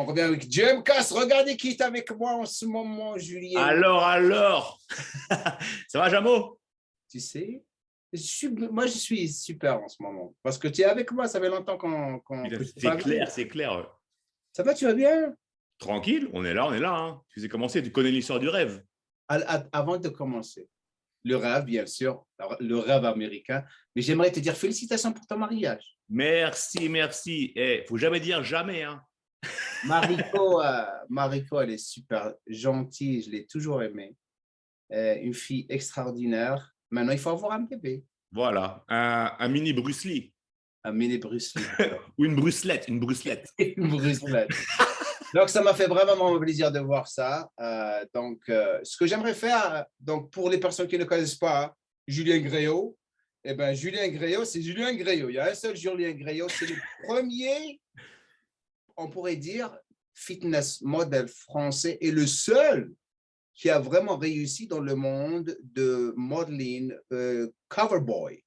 On revient avec Jamecast. Regardez qui est avec moi en ce moment, Julien. Alors. Ça va, Jamo? Tu sais, moi, je suis super en ce moment. Parce que tu es avec moi, ça fait longtemps que je t'ai pas vu. C'est clair. Ça va, tu vas bien? Tranquille, on est là. Hein. Tu sais commencer, tu connais l'histoire du rêve. Avant de commencer, le rêve, bien sûr, le rêve américain. Mais j'aimerais te dire félicitations pour ton mariage. Merci. Faut jamais dire jamais, hein. Mariko, elle est super gentille, je l'ai toujours aimée. Une fille extraordinaire. Maintenant, il faut avoir un bébé. Voilà, un mini Bruce Lee. Un mini Bruce Lee. Ou une brucelette. Une brucelette. Donc, ça m'a fait vraiment plaisir de voir ça. Ce que j'aimerais faire, donc pour les personnes qui ne connaissent pas Julien Gréault, eh bien, Julien Gréault, c'est Julien Gréault. Il y a un seul Julien Gréault. C'est le premier, on pourrait dire, fitness model français et le seul qui a vraiment réussi dans le monde de modeling cover boy.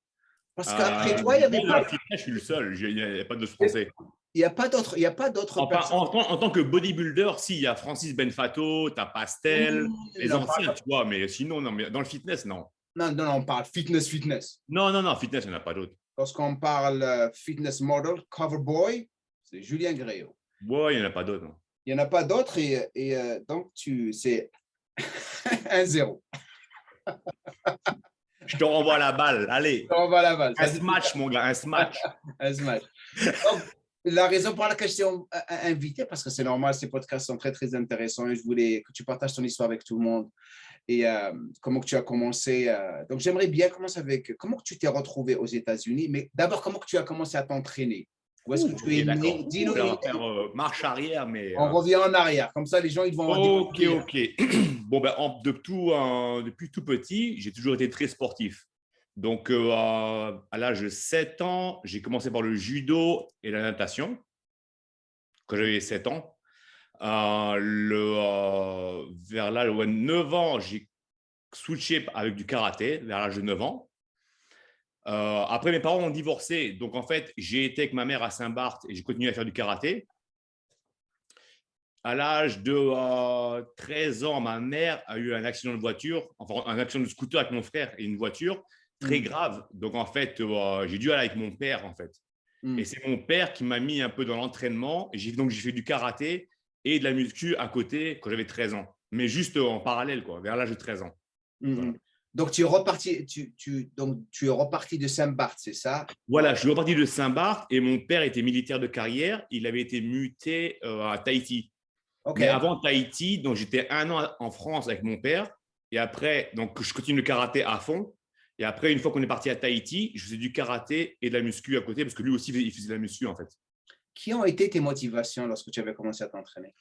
Parce qu'après toi, il n'y avait pas… Je suis le seul, il n'y a pas d'autres Français. Il n'y a pas d'autres personnes. En tant que bodybuilder, si, il y a Francis Benfato, tu as Pastel, les anciens, tu vois, mais sinon, non, mais dans le fitness, non. Non, on parle fitness. Non, fitness, il n'y en a pas d'autres. Lorsqu'on parle fitness model, cover boy, c'est Julien Gréault. Ouais, il n'y en a pas d'autres. Il n'y en a pas d'autres et donc, c'est 1-0. Je te renvoie la balle, allez. Je te renvoie la balle. Un smash, mon gars, un smash. Donc, la raison pour laquelle je t'ai invité, parce que c'est normal, ces podcasts sont très, très intéressants et je voulais que tu partages ton histoire avec tout le monde et comment que tu as commencé. Donc, j'aimerais bien commencer avec comment que tu t'es retrouvé aux États-Unis, mais d'abord, comment que tu as commencé à t'entraîner? Où est-ce que tu es né? Dis-nous. On va faire marche arrière, mais… On revient en arrière, comme ça, les gens, ils vont… Ok. Bon, depuis tout petit, j'ai toujours été très sportif. Donc, à l'âge de 7 ans, j'ai commencé par le judo et la natation, quand j'avais 7 ans. Vers l'âge de 9 ans, j'ai switché avec du karaté, vers l'âge de 9 ans. Après, mes parents ont divorcé. Donc, en fait, j'ai été avec ma mère à Saint-Barth et j'ai continué à faire du karaté. À l'âge de 13 ans, ma mère a eu un accident de voiture, enfin un accident de scooter avec mon frère et une voiture très grave. Donc, en fait, j'ai dû aller avec mon père, en fait. Et c'est mon père qui m'a mis un peu dans l'entraînement. Donc, j'ai fait du karaté et de la muscu à côté quand j'avais 13 ans. Mais juste en parallèle, quoi, vers l'âge de 13 ans. Voilà. Donc, tu es reparti, tu es reparti de Saint-Barth, c'est ça? Voilà, je suis reparti de Saint-Barth et mon père était militaire de carrière. Il avait été muté à Tahiti. Okay. Mais avant Tahiti, donc j'étais 1 an en France avec mon père. Et après, donc je continue le karaté à fond. Et après, une fois qu'on est parti à Tahiti, je faisais du karaté et de la muscu à côté parce que lui aussi, il faisait de la muscu en fait. Qui ont été tes motivations lorsque tu avais commencé à t'entraîner?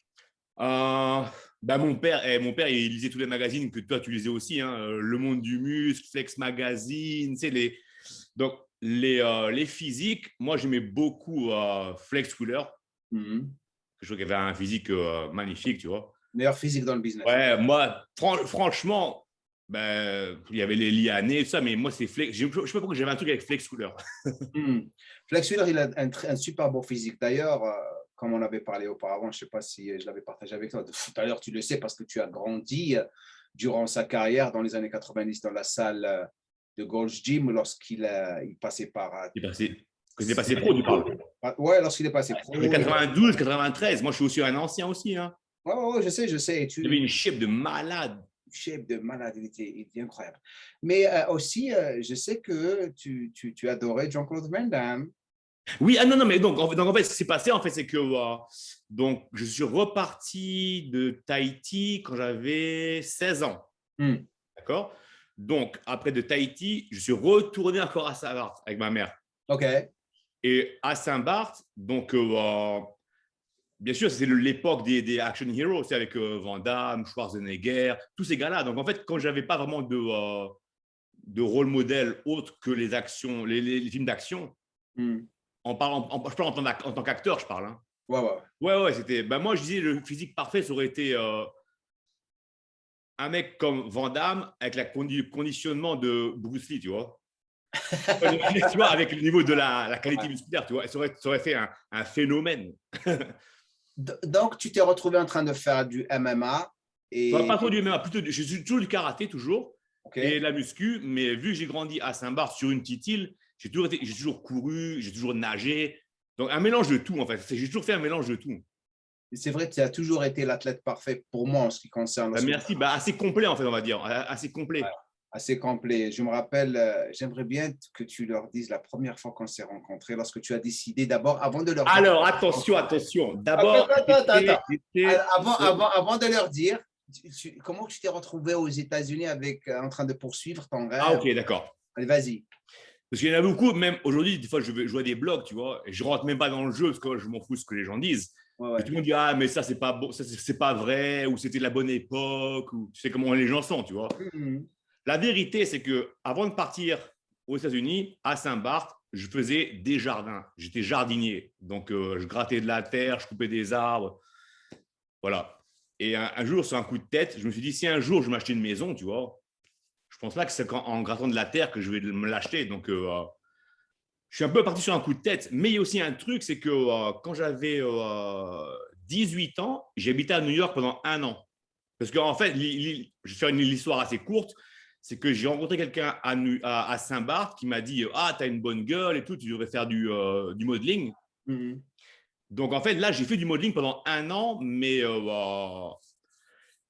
Mon père, il lisait tous les magazines que toi, tu lisais aussi. Hein, Le Monde du Muscle, Flex Magazine, tu sais, donc les physiques. Moi, j'aimais beaucoup Flex Wheeler. Je trouve qu'il avait un physique magnifique, tu vois. Meilleur physique dans le business. Ouais, moi, franchement, il y avait les lianés et tout ça, mais moi, c'est Flex. Je ne sais pas pourquoi j'avais un truc avec Flex Wheeler. Flex Wheeler, il a un super beau physique. D'ailleurs, comme on avait parlé auparavant, je ne sais pas si je l'avais partagé avec toi. Tout à l'heure, tu le sais parce que tu as grandi durant sa carrière dans les années 90 dans la salle de Gold's Gym lorsqu'il passait par… Il est passé pro, tu parles. Ouais, lorsqu'il est passé pro. 92, 93. Moi, je suis aussi un ancien aussi. Hein. Ouais, je sais. Il avait une shape de malade. Il était incroyable. Mais aussi, je sais que tu adorais Jean-Claude Van Damme. Oui, non, mais donc en fait, ce qui s'est passé, en fait, c'est que donc, je suis reparti de Tahiti quand j'avais 16 ans. D'accord? Donc, après de Tahiti, je suis retourné encore à Saint-Barth avec ma mère. OK. Et à Saint-Barth, donc, bien sûr, c'est l'époque des action heroes, c'est avec Van Damme, Schwarzenegger, tous ces gars-là. Donc, en fait, quand je n'avais pas vraiment de rôle modèle autre que les actions, les films d'action, je parle en tant qu'acteur, je parle. Hein. Ouais, c'était… moi, je disais, le physique parfait, ça aurait été un mec comme Van Damme avec le conditionnement de Bruce Lee, tu vois. Tu vois, avec le niveau de la qualité musculaire, tu vois, ça aurait fait un phénomène. Donc, tu t'es retrouvé en train de faire du MMA Pas et trop du MMA, plutôt je suis toujours du karaté, toujours, OK. et la muscu, mais vu que j'ai grandi à Saint-Barth sur une petite île, j'ai toujours couru, j'ai toujours nagé. Donc, un mélange de tout, en fait. J'ai toujours fait un mélange de tout. C'est vrai que tu as toujours été l'athlète parfait pour moi en ce qui concerne le sport. Merci. Assez complet, en fait, on va dire. Assez Ouais, complet. assez complet. Je me rappelle, j'aimerais bien que tu leur dises la première fois qu'on s'est rencontrés, lorsque tu as décidé d'abord, avant de leur dire. Alors, attention, attention. Attends, D'abord, attends, attends. j'étais- Avant de leur dire, comment tu t'es retrouvé aux États-Unis en train de poursuivre ton Ah, rêve? ok, d'accord. Allez, vas-y. Parce qu'il y en a beaucoup, même aujourd'hui, des fois, je vois des blogs, tu vois, et je rentre même pas dans le jeu parce que je m'en fous de ce que les gens disent. Ouais, Et ouais. tout le monde dit, ah, mais ça, c'est pas bon, ça, c'est pas vrai, ou c'était la bonne époque, ou tu sais comment les gens sont, tu vois. Mhm. La vérité, c'est que avant de partir aux États-Unis, à Saint-Barth, je faisais des jardins. J'étais jardinier. Donc, je grattais de la terre, je coupais des arbres. Voilà. Et un jour, sur un coup de tête, je me suis dit, si un jour je m'achetais une maison, tu vois, je pense pas que c'est en grattant de la terre que je vais me l'acheter. Donc, je suis un peu parti sur un coup de tête. Mais il y a aussi un truc, c'est que quand j'avais 18 ans, j'habitais à New York pendant un an. Parce qu'en fait, je vais faire une histoire assez courte. C'est que j'ai rencontré quelqu'un à Saint-Barth qui m'a dit, ah, tu as une bonne gueule et tout, tu devrais faire du modeling. Mhm. Donc, en fait, là, j'ai fait du modeling pendant un an, mais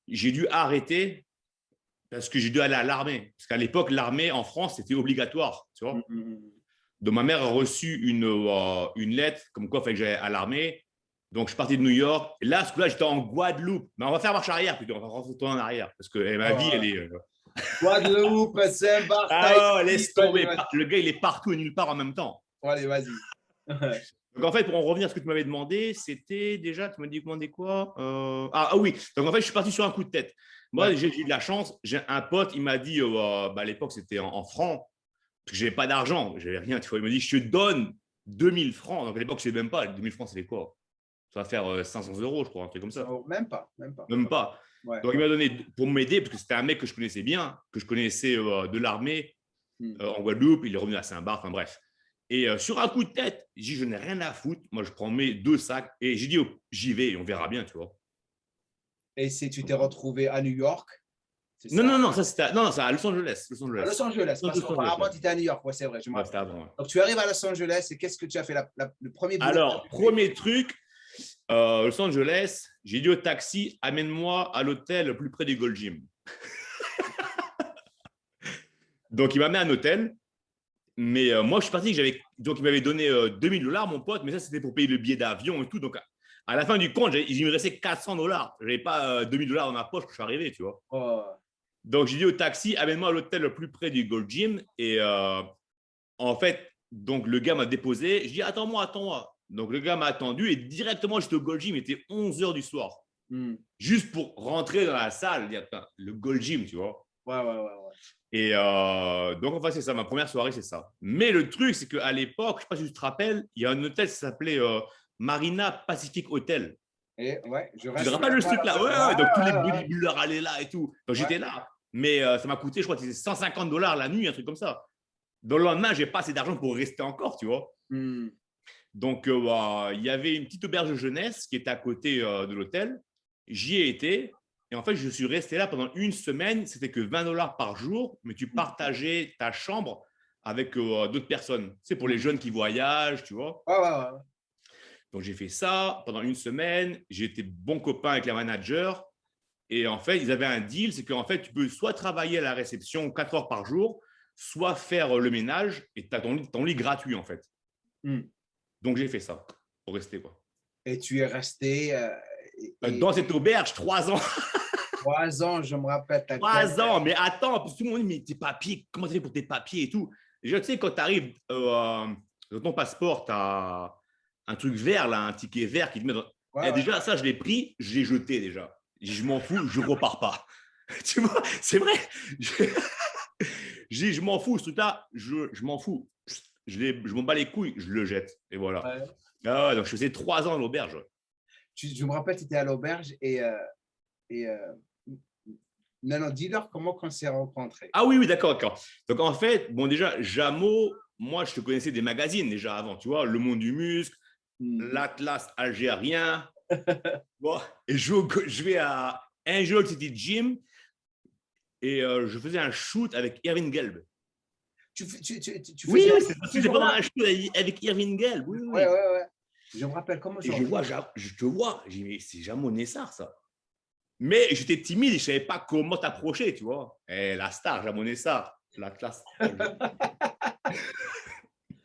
j'ai dû arrêter parce que j'ai dû aller à l'armée. Parce qu'à l'époque, l'armée en France, c'était obligatoire, tu vois. Mhm. Donc, ma mère a reçu une lettre comme quoi il fallait que j'aille à l'armée. Donc, je suis parti de New York. Et là, ce coup-là, j'étais en Guadeloupe. Mais on va faire marche arrière plutôt. On va retourner en arrière. Parce que ma vie, elle Oh, est. Guadeloupe, Saint-Barth, Ah, ouais, Tahiti, laisse tomber. Vanuatu. Le gars, il est partout et nulle part en même temps. Allez, vas-y. Donc, en fait, pour en revenir à ce que tu m'avais demandé, c'était déjà, tu m'as demandé quoi oui. Donc, en fait, je suis parti sur un coup de tête. Ouais. Moi, j'ai eu de la chance. J'ai un pote, il m'a dit, à l'époque, c'était en francs, parce que je n'avais pas d'argent, je n'avais rien. Tu vois, il m'a dit, je te donne 2000 francs. Donc, à l'époque, je ne sais même pas, 2000 francs, c'était quoi? Ça va faire 500 euros, je crois, un truc comme ça. Oh, même pas, même pas. Même pas. Ouais, Donc, il ouais. m'a donné pour m'aider, parce que c'était un mec que je connaissais bien, que je connaissais de l'armée Hmm. en Guadeloupe. Il est revenu à Saint-Barth, enfin bref. Et sur un coup de tête, j'ai dit, je n'ai rien à foutre. Moi, je prends mes 2 sacs et j'ai dit, oh, j'y vais et on verra bien, tu vois. Et si tu t'es retrouvé à New York, c'est Non, ça? non, non, ça c'était à Los Angeles. Los À Angeles. Los Angeles, parce Los Angeles, qu'auparavant, ouais. tu étais à New York. Ouais, c'est vrai, je me Ouais, c'était rappelle. avant. Ouais. Donc, tu arrives à Los Angeles et qu'est-ce que tu as fait? Le premier boulot que tu Alors, as fait? premier truc, Los Angeles, j'ai dit au taxi, amène-moi à l'hôtel le plus près du Gold Gym. Donc, il m'a mis à un hôtel. Mais moi, je suis parti, donc il m'avait donné 2000 $, mon pote, mais ça, c'était pour payer le billet d'avion et tout. Donc, à la fin du compte, il me restait 400 $. Je n'avais pas 2000 $ dans ma poche quand je suis arrivé, tu vois. Oh. Donc, j'ai dit au taxi, amène-moi à l'hôtel le plus près du Gold Gym. Et en fait, donc le gars m'a déposé. Je dis, attends-moi, attends-moi. Donc, le gars m'a attendu et directement, j'étais au Gold Gym. Il était 11 h du soir. Hmm. Juste pour rentrer dans la salle, dire, le Gold Gym, tu vois. Ouais, ouais, ouais, ouais. Et donc, enfin, c'est ça, ma première soirée, c'est ça. Mais le truc, c'est qu'à l'époque, je ne sais pas si tu te rappelles, il y a un hôtel qui s'appelait Marina Pacific Hotel. Et ouais, je Tu te reste rappelles de ce là. truc-là? Ouais, ouais, donc tous les bodybuilders allaient là et tout. Donc, Ouais. j'étais là. Mais ça m'a coûté, je crois, c'était 150 $ la nuit, un truc comme ça. Donc, le lendemain, je n'ai pas assez d'argent pour rester encore, tu vois. Hmm. Donc, il y avait une petite auberge de jeunesse qui était à côté de l'hôtel. J'y ai été. Et en fait, je suis resté là pendant une semaine. C'était que 20 $ par jour, mais tu partageais ta chambre avec d'autres personnes. C'est pour les jeunes qui voyagent, tu vois. Ouais, ouais, ouais. Donc, j'ai fait ça pendant une semaine. J'ai été bon copain avec la manager. Et en fait, ils avaient un deal, c'est qu'en fait, tu peux soit travailler à la réception 4 heures par jour, soit faire le ménage et tu as ton lit gratuit, en fait. Hmm. Donc, j'ai fait ça pour rester, quoi. Et tu es resté Dans cette auberge, 3 ans. 3 ans, je me rappelle. 3 ans, mais attends, parce que tout le monde dit, mais tes papiers, comment tu fais pour tes papiers et tout. Déjà, tu sais, quand tu arrives dans ton passeport, tu as un truc vert, là, un ticket vert qui te met dans. Ouais, Et ouais. déjà, ça, je l'ai pris, je l'ai jeté déjà. Je m'en fous, je ne repars pas. Tu vois, c'est vrai. Je m'en fous, ce truc-là, je m'en fous. Je m'en bats les couilles, je le jette. Et voilà. Ouais. Ah ouais, donc je faisais 3 ans à l'auberge. Je me rappelle, tu étais à l'auberge et non, non, dis-leur comment on s'est rencontrés. Ah oui, oui, d'accord, d'accord. Donc en fait, bon, déjà, Jamo, moi, je te connaissais des magazines déjà avant, tu vois, Le Monde du Muscle, Hmm. l'Atlas algérien, Bon, et je vais à Angel City Gym et je faisais un shoot avec Irving Gelb. Tu Oui, faisais oui, ce c'était pendant jour-là? un shoot avec Irving Gelb. Oui, Ouais, oui. ouais, ouais. Je me rappelle comme Et aujourd'hui. je te vois, j'ai dit, mais c'est Jamon Nessar, ça. Mais j'étais timide et je ne savais pas comment t'approcher, tu vois. Et la star, Jamon Nessar, la classe.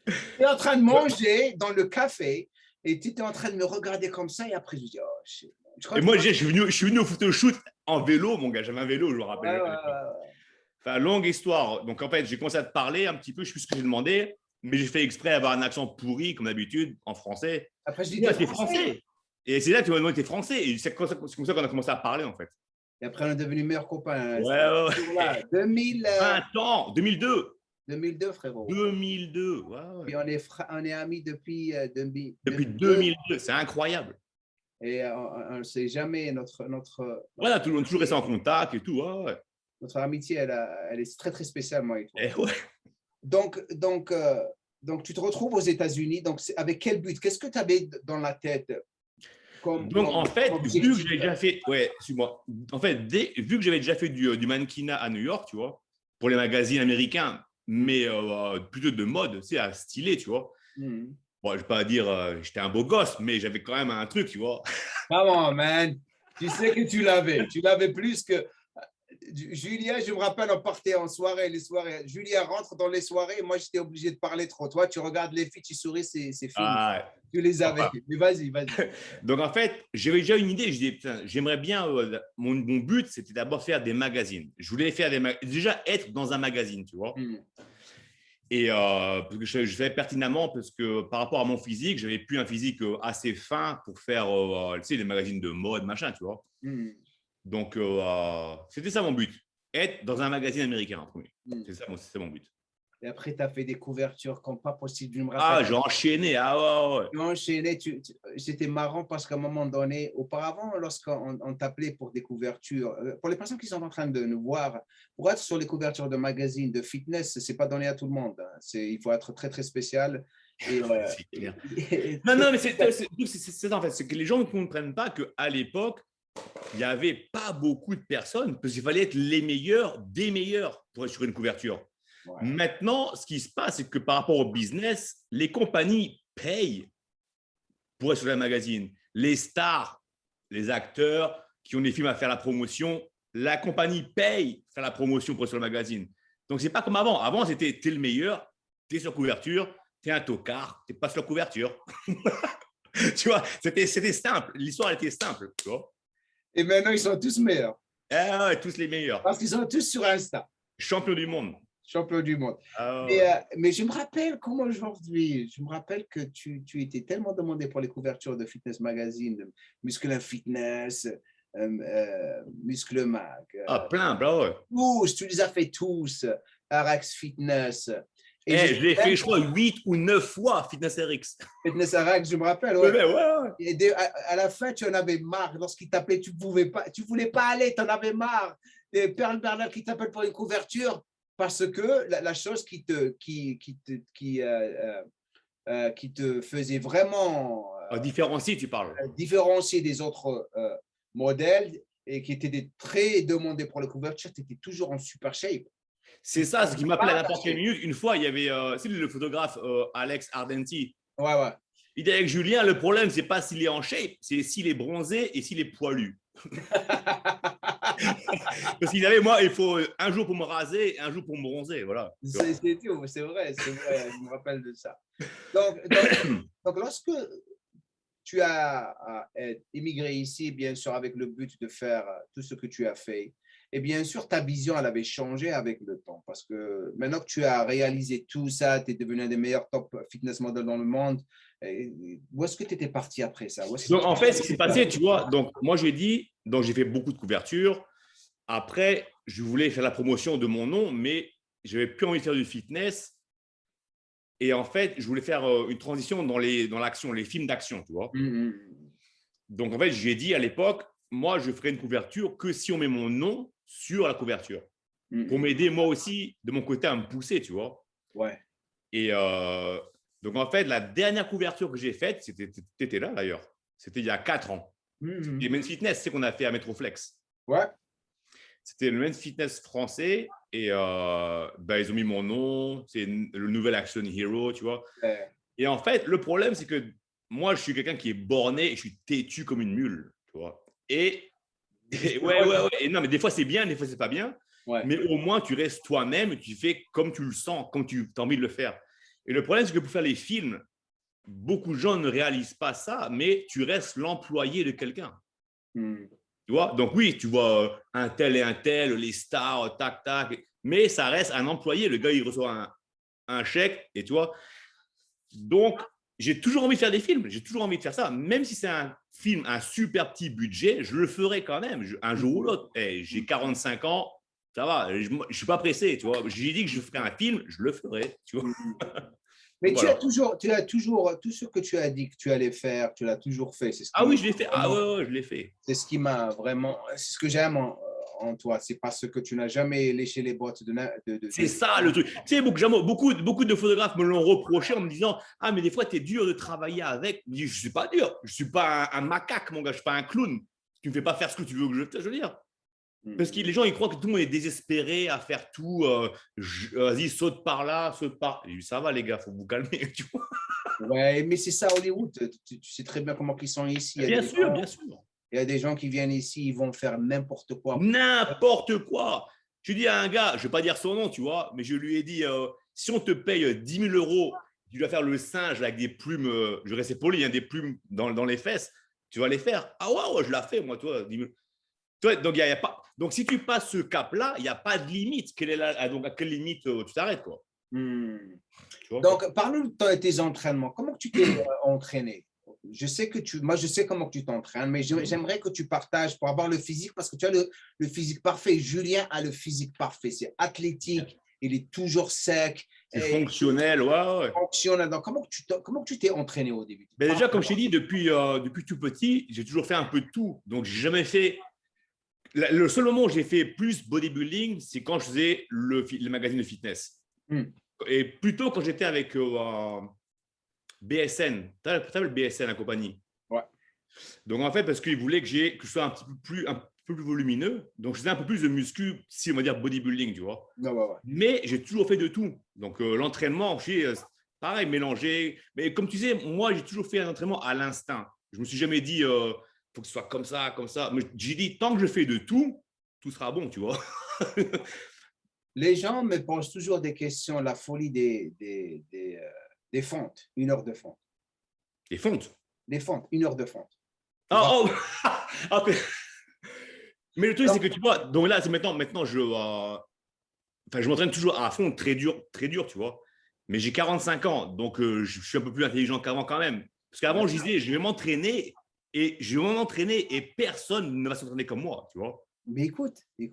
Tu es en train de manger dans le café et tu étais en train de me regarder comme ça et après je dis, oh, shit. Je crois Et que moi, je suis venu au photoshoot en vélo, mon gars. J'avais un vélo, je me ouais, rappelle ouais, à l'époque. ouais. Enfin, longue histoire. Donc, en fait, j'ai commencé à te parler un petit peu, je sais plus ce que j'ai demandé, mais j'ai fait exprès d'avoir un accent pourri, comme d'habitude, en français. Après je dis, Ouais, t'es t'es français. français. Et c'est là que tu m'as demandé, t'es français. Et c'est comme ça qu'on a commencé à parler, en fait. Et après on est devenus meilleurs copains. Ouais, C'était ouais, ce ouais. jour-là, 2000, 20 ans, 2002. 2002, frérot. 2002, ouais, ouais. Puis on est amis depuis Depuis 2002 2002, c'est incroyable. et on ne sait jamais Voilà, tout le monde toujours resté amitié, en contact et tout. Ouais, ouais. notre amitié elle est très très spéciale, moi et toi. Et ouais. Donc, donc, euh, donc tu te retrouves aux États-Unis. Donc, avec quel but? Qu'est-ce que tu avais dans la tête Donc, en comme fait, vu que objectif? j'ai déjà fait, ouais, suis-moi. En fait, vu que j'avais déjà fait du mannequinat à New York, tu vois, pour les magazines américains, mais plutôt de mode, c'est à stylé, tu vois. Hmm. Bon, je ne vais pas dire j'étais un beau gosse, mais j'avais quand même un truc, tu vois. Come on, man. Tu sais que tu l'avais. Tu l'avais plus que. Julia, je me rappelle, on partait en soirée, les soirées. Julia rentre dans les soirées. Moi, j'étais obligé de parler trop. Toi, tu regardes les filles, tu souris, c'est fini. Ah, Tu les avais. ouais. Mais vas-y, vas-y. Donc, en fait, j'avais déjà une idée. Je dis, putain, j'aimerais bien. Mon but, c'était d'abord faire des magazines. Je voulais faire déjà être dans un magazine, tu vois. Hmm. Et parce que je savais pertinemment, parce que par rapport à mon physique, j'avais plus un physique assez fin pour faire tu sais, des magazines de mode, machin, tu vois. Hmm. Donc, c'était ça mon but. Être dans un magazine américain en premier. Hmm. C'est ça mon but. Et après, tu as fait des couvertures comme pas possible. Je me rappelle. Ah, j'ai enchaîné. Ah, ouais, ouais. Tu as enchaîné. C'était marrant parce qu'à un moment donné, auparavant, lorsqu'on t'appelait pour des couvertures, pour les personnes qui sont en train de nous voir, pour être sur les couvertures de magazines de fitness, c'est pas donné à tout le monde, hein. Il faut être très, très spécial. Et, C'est clair. et Non, très, non, mais c'est ça en fait. C'est que les gens ne comprennent pas qu'à l'époque, il n'y avait pas beaucoup de personnes parce qu'il fallait être les meilleurs des meilleurs pour être sur une couverture. ouais. Maintenant, ce qui se passe, c'est que par rapport au business, les compagnies payent pour être sur le magazine. Les stars, les acteurs qui ont des films à faire la promotion, la compagnie paye pour faire la promotion pour être sur le magazine. Donc, c'est pas comme avant. Avant, c'était t'es le meilleur, t'es sur couverture, t'es un tocard, t'es pas sur couverture. Tu vois, c'était simple. L'histoire était simple. Tu vois. Et maintenant, ils sont tous meilleurs Ah, ouais, tous les meilleurs. parce qu'ils sont tous sur Insta, Champion du monde. champions du monde. Ah, Mais, ouais. mais je me rappelle comme aujourd'hui, je me rappelle que tu étais tellement demandé pour les couvertures de Fitness Magazine, de Muscle Fitness, Muscle Mag. Ah, plein, bah ouais. Tous, tu les as fait tous, RX Fitness. Et je Eh, sais je l'ai fait, même je crois, 8 ou 9 fois, Fitness RX. Fitness RX, je me rappelle, Ouais, ouais. ouais, ouais. Et à la fin, tu en avais marre. Lorsqu'il t'appelait, tu voulais pas aller, tu en avais marre. Et Perle Bernard qui t'appelle pour une couverture parce que la chose qui te faisait vraiment Ah, différencier, tu parles. différencier des autres modèles et qui était très demandé pour la couverture, tu étais toujours en super shape. C'est ça, ce qui m'appelait à Pas n'importe quelle attaché. minute. Une fois, il y avait c'est le photographe Alex Ardenti. Ouais, ouais. Il dit avec Julien, le problème, c'est pas s'il est en shape, c'est s'il est bronzé et s'il est poilu. Parce qu'il avait, moi, il faut un jour pour me raser et un jour pour me bronzer. Voilà. C'est vrai, je me rappelle de ça. Donc lorsque tu as immigré ici, bien sûr, avec le but de faire tout ce que tu as fait, et bien sûr, ta vision, elle avait changé avec le temps, parce que maintenant que tu as réalisé tout ça, tu es devenu un des meilleurs top fitness models dans le monde, où est-ce que tu étais parti après ça? Où est-ce que Donc, tu en fait, ce qui as s'est fait ça? passé, tu vois, donc moi, j'ai dit, donc j'ai fait beaucoup de couvertures. Après, je voulais faire la promotion de mon nom, mais je n'avais plus envie de faire du fitness. Et en fait, je voulais faire une transition dans l'action, les films d'action, tu vois. Donc, en fait, j'ai dit à l'époque, moi, je ferai une couverture que si on met mon nom sur la couverture, pour m'aider moi aussi, de mon côté, à me pousser, tu vois. Ouais. Et donc, en fait, la dernière couverture que j'ai faite, tu étais là d'ailleurs. C'était il y a 4 ans. Et Men's Fitness, c'est qu'on a fait à Metroflex. Ouais. C'était le Men's Fitness français et ils ont mis mon nom. C'est le nouvel Action Hero, tu vois. Et en fait, le problème, c'est que moi, je suis quelqu'un qui est borné et je suis têtu comme une mule, tu vois. Et ouais. Et non, mais des fois, c'est bien, des fois, c'est pas bien. Ouais. Mais au moins, tu restes toi-même et tu fais comme tu le sens, comme tu as envie de le faire. Et le problème, c'est que pour faire les films, beaucoup de gens ne réalisent pas ça, mais tu restes l'employé de quelqu'un. Tu vois? Donc oui, tu vois un tel et un tel, les stars, tac, tac, mais ça reste un employé. Le gars, il reçoit un chèque et tu vois. Donc, j'ai toujours envie de faire des films, j'ai toujours envie de faire ça. Même si c'est un film, un super petit budget, je le ferai quand même, un jour ou l'autre. J'ai 45 ans, ça va, je ne suis pas pressé, tu vois. J'ai dit que je ferais un film, je le ferai, tu vois. Mais voilà. tu as toujours, tout ce que tu as dit que tu allais faire, tu l'as toujours fait. Oui, je l'ai fait. Ouais, je l'ai fait. C'est ce qui m'a vraiment, c'est ce que j'aime en toi. C'est parce que tu n'as jamais léché les bottes c'est ça le truc. Tu sais, beaucoup de photographes me l'ont reproché en me disant « Ah, mais des fois, tu es dur de travailler avec. » Je dis « Je ne suis pas dur. Je ne suis pas un macaque, mon gars. Je ne suis pas un clown. Tu ne me fais pas faire ce que tu veux que je veux dire. » Parce que les gens, ils croient que tout le monde est désespéré à faire tout. Vas-y, saute par là, saute par. Et ça va, les gars, il faut vous calmer. Tu vois. Ouais, mais c'est ça, Hollywood. Tu sais très bien comment ils sont ici. Bien sûr. Il y a des gens qui viennent ici, ils vont faire n'importe quoi. N'importe quoi. Je dis à un gars, je ne vais pas dire son nom, tu vois, mais je lui ai dit si on te paye 10 000 euros, tu dois faire le singe avec des plumes, je vais rester poli, des plumes dans les fesses, tu vas les faire. Ah ouais, je la fais, moi, toi. 10 000. Donc, y a pas... donc, si tu passes ce cap-là, il n'y a pas de limite. Donc, à quelle limite tu t'arrêtes, quoi. Donc, parle-nous de tes entraînements. Comment tu t'es entraîné? Je sais comment tu t'entraînes, mais j'aimerais que tu partages pour avoir le physique, parce que tu as le physique parfait. Julien a le physique parfait. C'est athlétique, il est toujours sec. C'est fonctionnel, ouais. Fonctionnel. Donc, comment tu t'es entraîné au début? Ben déjà, comme je t'ai dit, depuis tout petit, j'ai toujours fait un peu de tout. Donc, j'ai jamais fait… Le seul moment où j'ai fait plus bodybuilding, c'est quand je faisais le magazine de fitness. Et plutôt quand j'étais avec BSN. Tu as le BSN, la compagnie. Ouais. Donc, en fait, parce qu'ils voulaient que je sois un peu plus volumineux. Donc, je faisais un peu plus de muscu, si on va dire bodybuilding, tu vois. Ouais. Mais j'ai toujours fait de tout. Donc, l'entraînement, pareil, mélangé. Mais comme tu sais, moi, j'ai toujours fait un entraînement à l'instinct. Je ne me suis jamais dit faut que ce soit comme ça, comme ça. Mais j'ai dit, tant que je fais de tout, tout sera bon, tu vois. Les gens me posent toujours des questions, la folie des fentes, 1 heure de fonte. Les fontes? Les fentes, 1 heure de fonte. Okay. Mais le truc, c'est que tu vois, donc là, c'est maintenant je m'entraîne toujours à fond, très dur, tu vois. Mais j'ai 45 ans, donc je suis un peu plus intelligent qu'avant quand même. Parce qu'avant, je disais, je vais m'entraîner et personne ne va s'entraîner comme moi, tu vois. Mais écoute, il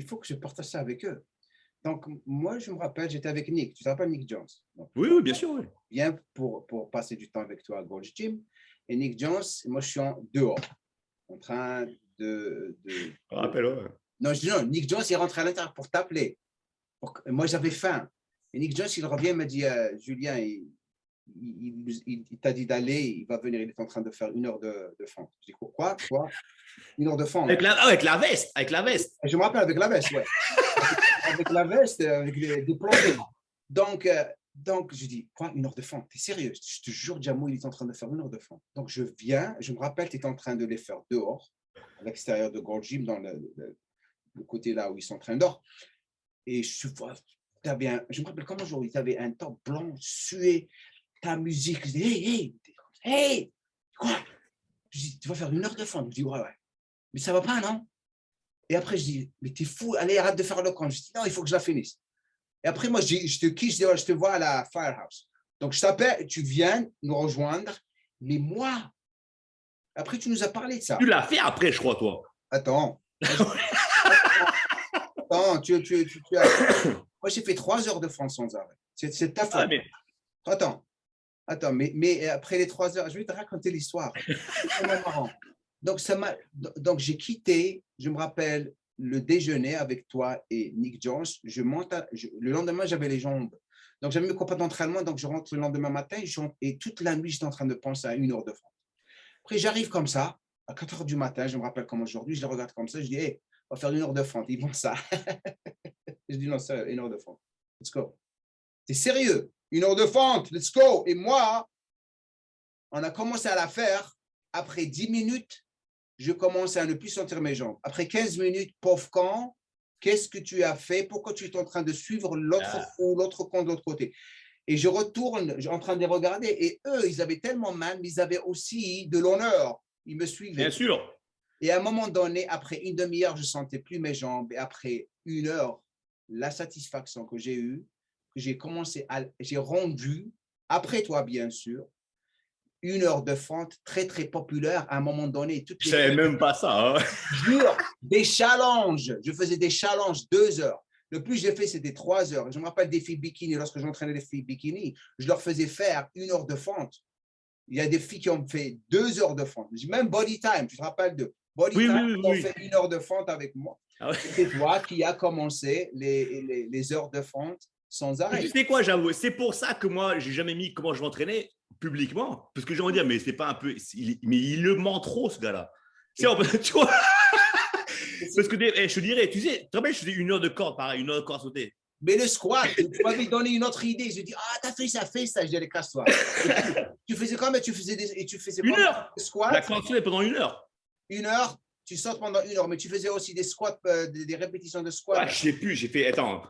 faut que je partage ça avec eux. Donc, moi, je me rappelle, j'étais avec Nick. Tu te rappelles Nick Jones? Donc, oui, bien sûr. Oui. Viens pour passer du temps avec toi à Gold's Gym. Et Nick Jones, moi, je suis dehors, en train de… Rappelle, ouais. Non, Nick Jones, il rentre à l'intérieur pour t'appeler. Moi, j'avais faim. Et Nick Jones, il revient, il me dit, Julien, il t'a dit d'aller, il va venir, il est en train de faire 1 heure de fente. Je dis, quoi 1 heure de fente? Avec la veste. Je me rappelle, avec la veste, ouais. Avec la veste, avec des plongées. Donc, je dis, quoi, 1 heure de fente? T'es sérieux? Je te jure, Djamou, il est en train de faire 1 heure de fente. Donc, je viens, je me rappelle, tu es en train de les faire dehors, à l'extérieur de Gold Gym, dans le côté là où ils sont en train d'or. Et je vois, je me rappelle comment aujourd'hui, tu avais un top blanc, sué, ta musique. Je dis, hey, quoi? Je dis, tu vas faire 1 heure de fente? Je dis, ouais. Mais ça va pas, non? Et après, je dis, mais t'es fou, allez, arrête de faire le camp. Je dis, non, il faut que je la finisse. Et après, moi, je te quitte, je dis, je te vois à la Firehouse. Donc, je t'appelle, tu viens nous rejoindre. Mais moi, après, tu nous as parlé de ça. Tu l'as fait après, je crois, toi. Attends, tu as… Moi, j'ai fait 3 heures de France sans arrêt. C'est ta faute. Mais… Attends, mais après les 3 heures, je vais te raconter l'histoire. C'est marrant. Donc, j'ai quitté, je me rappelle, le déjeuner avec toi et Nick Jones. Le lendemain, j'avais les jambes. Donc, j'avais mes copains d'entraînement. Donc, je rentre le lendemain matin et toute la nuit, j'étais en train de penser à 1 heure de France. Après, j'arrive comme ça, à 4 heures du matin, je me rappelle comme aujourd'hui, je les regarde comme ça, je dis, hey, on va faire 1 heure de fente. Ils vont ça. Je dis, non, c'est 1 heure de fente. Let's go. T'es sérieux? 1 heure de fente, let's go. Et moi, on a commencé à la faire. Après 10 minutes, je commence à ne plus sentir mes jambes. Après 15 minutes, pauvre camp, qu'est-ce que tu as fait? Pourquoi tu es en train de suivre l'autre fou, l'autre camp de l'autre côté? Et je retourne, en train de les regarder. Et eux, ils avaient tellement mal, mais ils avaient aussi de l'honneur. Ils me suivaient. Bien sûr. Et à un moment donné, après une demi-heure, je ne sentais plus mes jambes. Et après 1 heure, la satisfaction que j'ai eue, que j'ai rendu, après toi, bien sûr, 1 heure de fente très, très populaire à un moment donné. Je ne savais même pas ça. Hein. Jure, des challenges. Je faisais des challenges 2 heures. Le plus j'ai fait, c'était 3 heures. Je me rappelle des filles bikini. Lorsque j'entraînais les filles bikini, je leur faisais faire 1 heure de fente. Il y a des filles qui ont fait 2 heures de fente. Même Body Time, tu te rappelles de Body Time, ils ont fait 1 heure de fente avec moi. Ah ouais. C'est toi qui as commencé les heures de fente sans arrêt. Tu sais quoi, j'avoue, c'est pour ça que moi, je n'ai jamais mis comment je m'entraînais publiquement. Parce que j'ai envie de dire, mais c'est pas un peu. Mais il le ment trop, ce gars-là. Tu vois. Parce que je te dirais, tu sais, tu te rappelles, je faisais 1 heure de corde, pareil, 1 heure de corde sautée. Mais le squat, tu m'avais donné une autre idée. Je dis, ah, t'as fait ça, fais ça. Je dis, allez, casse-toi. Tu faisais quoi? Mais tu faisais 1 heure. Squat. La corde sautée pendant 1 heure. 1 heure, tu sautes pendant 1 heure, mais tu faisais aussi des squats, des répétitions de squat. Ouais, je sais plus, j'ai fait. Attends.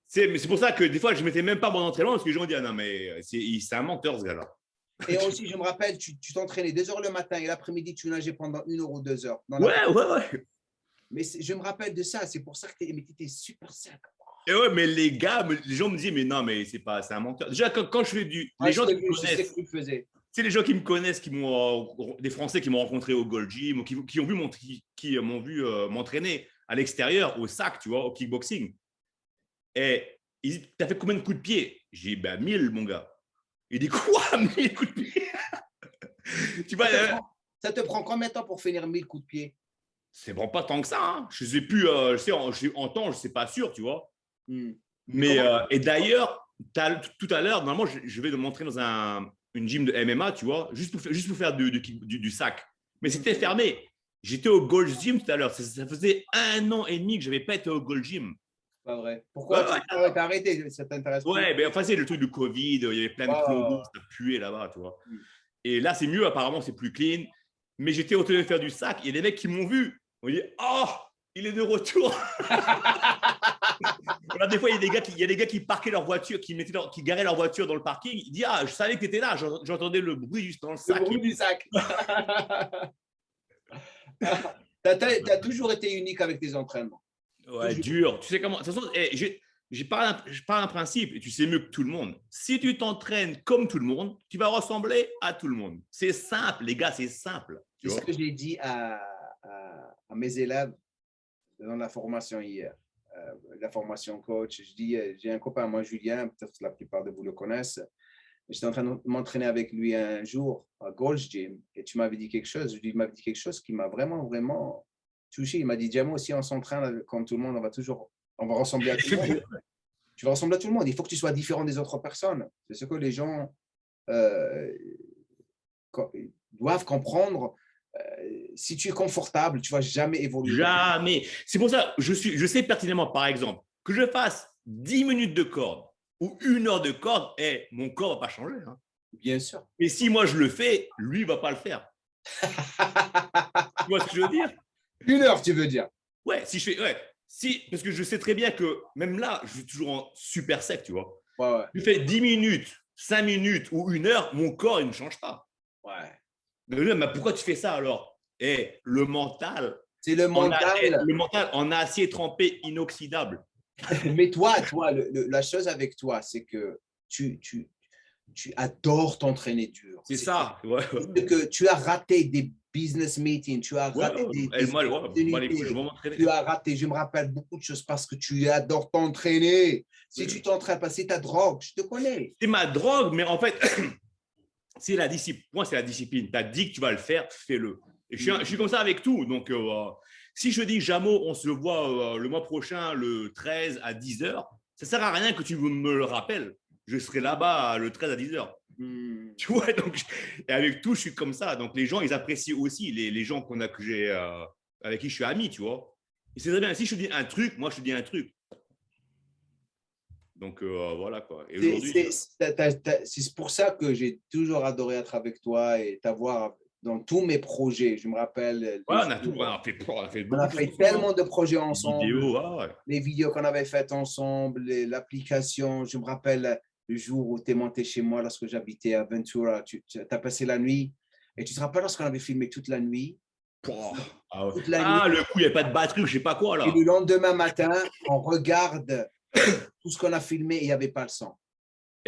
C'est pour ça que des fois, je ne mettais même pas mon entraînement parce que les gens disent, ah non, mais c'est un menteur, ce gars-là. Et aussi, je me rappelle, tu t'entraînais 2 heures le matin et l'après-midi, tu nageais pendant 1 heure ou 2 heures. Ouais. Mais je me rappelle de ça, c'est pour ça que tu étais super sec. Et ouais, mais les gens me disaient, mais non, mais c'est un menteur. Déjà, quand je fais du. Les gens qui me connaissent. C'est les gens qui me connaissent, des Français qui m'ont rencontré au Gold Gym, qui m'ont vu m'entraîner à l'extérieur, au sac, tu vois, au kickboxing. Et ils disent, t'as fait combien de coups de pied? J'ai dit, 1000, mon gars. Il dit, quoi, 1000 coups de pied? Tu vois, ça te prend combien de temps pour finir 1000 coups de pied? C'est bon, pas tant que ça. Hein. Je ne sais plus, en temps, je ne sais pas sûr, tu vois. Mais, et d'ailleurs, tout à l'heure, normalement, je vais montrer dans une gym de MMA, tu vois, juste pour faire du sac. Mais c'était fermé. J'étais au Gold Gym tout à l'heure. Ça faisait 1 an et demi que je n'avais pas été au Gold Gym. Pas vrai. Pourquoi tu as arrêté? Ça t'intéresse pas? Ouais, mais enfin, c'est le truc du Covid. Il y avait plein de chloro, ça puait là-bas, tu vois. Et là, c'est mieux. Apparemment, c'est plus clean. Mais j'étais au train de faire du sac. Et les mecs qui m'ont vu, on dit, oh, il est de retour. Alors, des fois, il y a des gars qui parquaient leur voiture, qui garaient leur voiture dans le parking. Ils disent, ah, je savais que tu étais là. J'entendais le bruit juste dans le sac. Le bruit du sac. Tu as toujours été unique avec tes entraînements. Ouais, dur. Tu sais comment. De toute façon, je parle d'un principe et tu sais mieux que tout le monde. Si tu t'entraînes comme tout le monde, tu vas ressembler à tout le monde. C'est simple, les gars, c'est simple. C'est ce que j'ai dit à mes élèves dans la formation hier, la formation coach. Je dis, j'ai un copain, moi, Julien, peut-être que la plupart de vous le connaissent. J'étais en train de m'entraîner avec lui un jour à Gold's Gym et tu m'avais dit quelque chose. Il m'avait dit quelque chose qui m'a vraiment, vraiment touché. Il m'a dit, Diamo, si on s'entraîne comme tout le monde, on va ressembler à tout le monde. Tu vas ressembler à tout le monde. Il faut que tu sois différent des autres personnes. C'est ce que les gens doivent comprendre. Si tu es confortable, tu ne vas jamais évoluer. Jamais. C'est pour ça, je sais pertinemment, par exemple, que je fasse 10 minutes de corde ou 1 heure de corde, et mon corps ne va pas changer. Hein. Bien sûr. Mais si moi je le fais, lui ne va pas le faire. Tu vois ce que je veux dire? 1 heure, tu veux dire? Ouais, si je fais. Ouais. Parce que je sais très bien que même là, je suis toujours en super sec, tu vois. Ouais. Je fais 10 minutes, 5 minutes ou 1 heure, mon corps, il ne change pas. Ouais. Mais pourquoi tu fais ça alors? Le mental. C'est le mental. Le mental en acier trempé inoxydable. Mais toi, la chose avec toi, c'est que tu adores t'entraîner dur. C'est ça. Que tu as raté des business meetings, tu as raté tu as raté, je me rappelle beaucoup de choses parce que tu adores t'entraîner. Si tu t'entraînes pas, c'est ta drogue, je te connais. C'est ma drogue, mais en fait, c'est la discipline. Moi, c'est la discipline. Tu as dit que tu vas le faire, fais-le. Et je suis comme ça avec tout. Donc, si je dis, Jamo, on se voit le mois prochain, le 13 à 10h, ça ne sert à rien que tu me le rappelles. Je serai là-bas le 13 à 10h. Tu vois, donc, et avec tout, je suis comme ça. Donc, les gens, ils apprécient aussi les gens avec qui je suis ami, tu vois. Et c'est très bien. Si je te dis un truc, moi, je te dis un truc. Donc, voilà, quoi. Et aujourd'hui, C'est pour ça que j'ai toujours adoré être avec toi et t'avoir dans tous mes projets. Je me rappelle, ouais, on a fait on beaucoup a de choses fait ensemble. Hein. tellement de projets Les ensemble, vidéos, ouais. les vidéos qu'on avait faites ensemble, l'application. Je me rappelle le jour où tu es monté chez moi lorsque j'habitais à Ventura. Tu as passé la nuit et tu te rappelles lorsqu'on avait filmé toute la nuit? Pouah. Ah, ouais. Toute la nuit. Ah, le coup, il n'y a pas de batterie ou je sais pas quoi, Et là. le lendemain matin, on regarde tout ce qu'on a filmé et il n'y avait pas le son.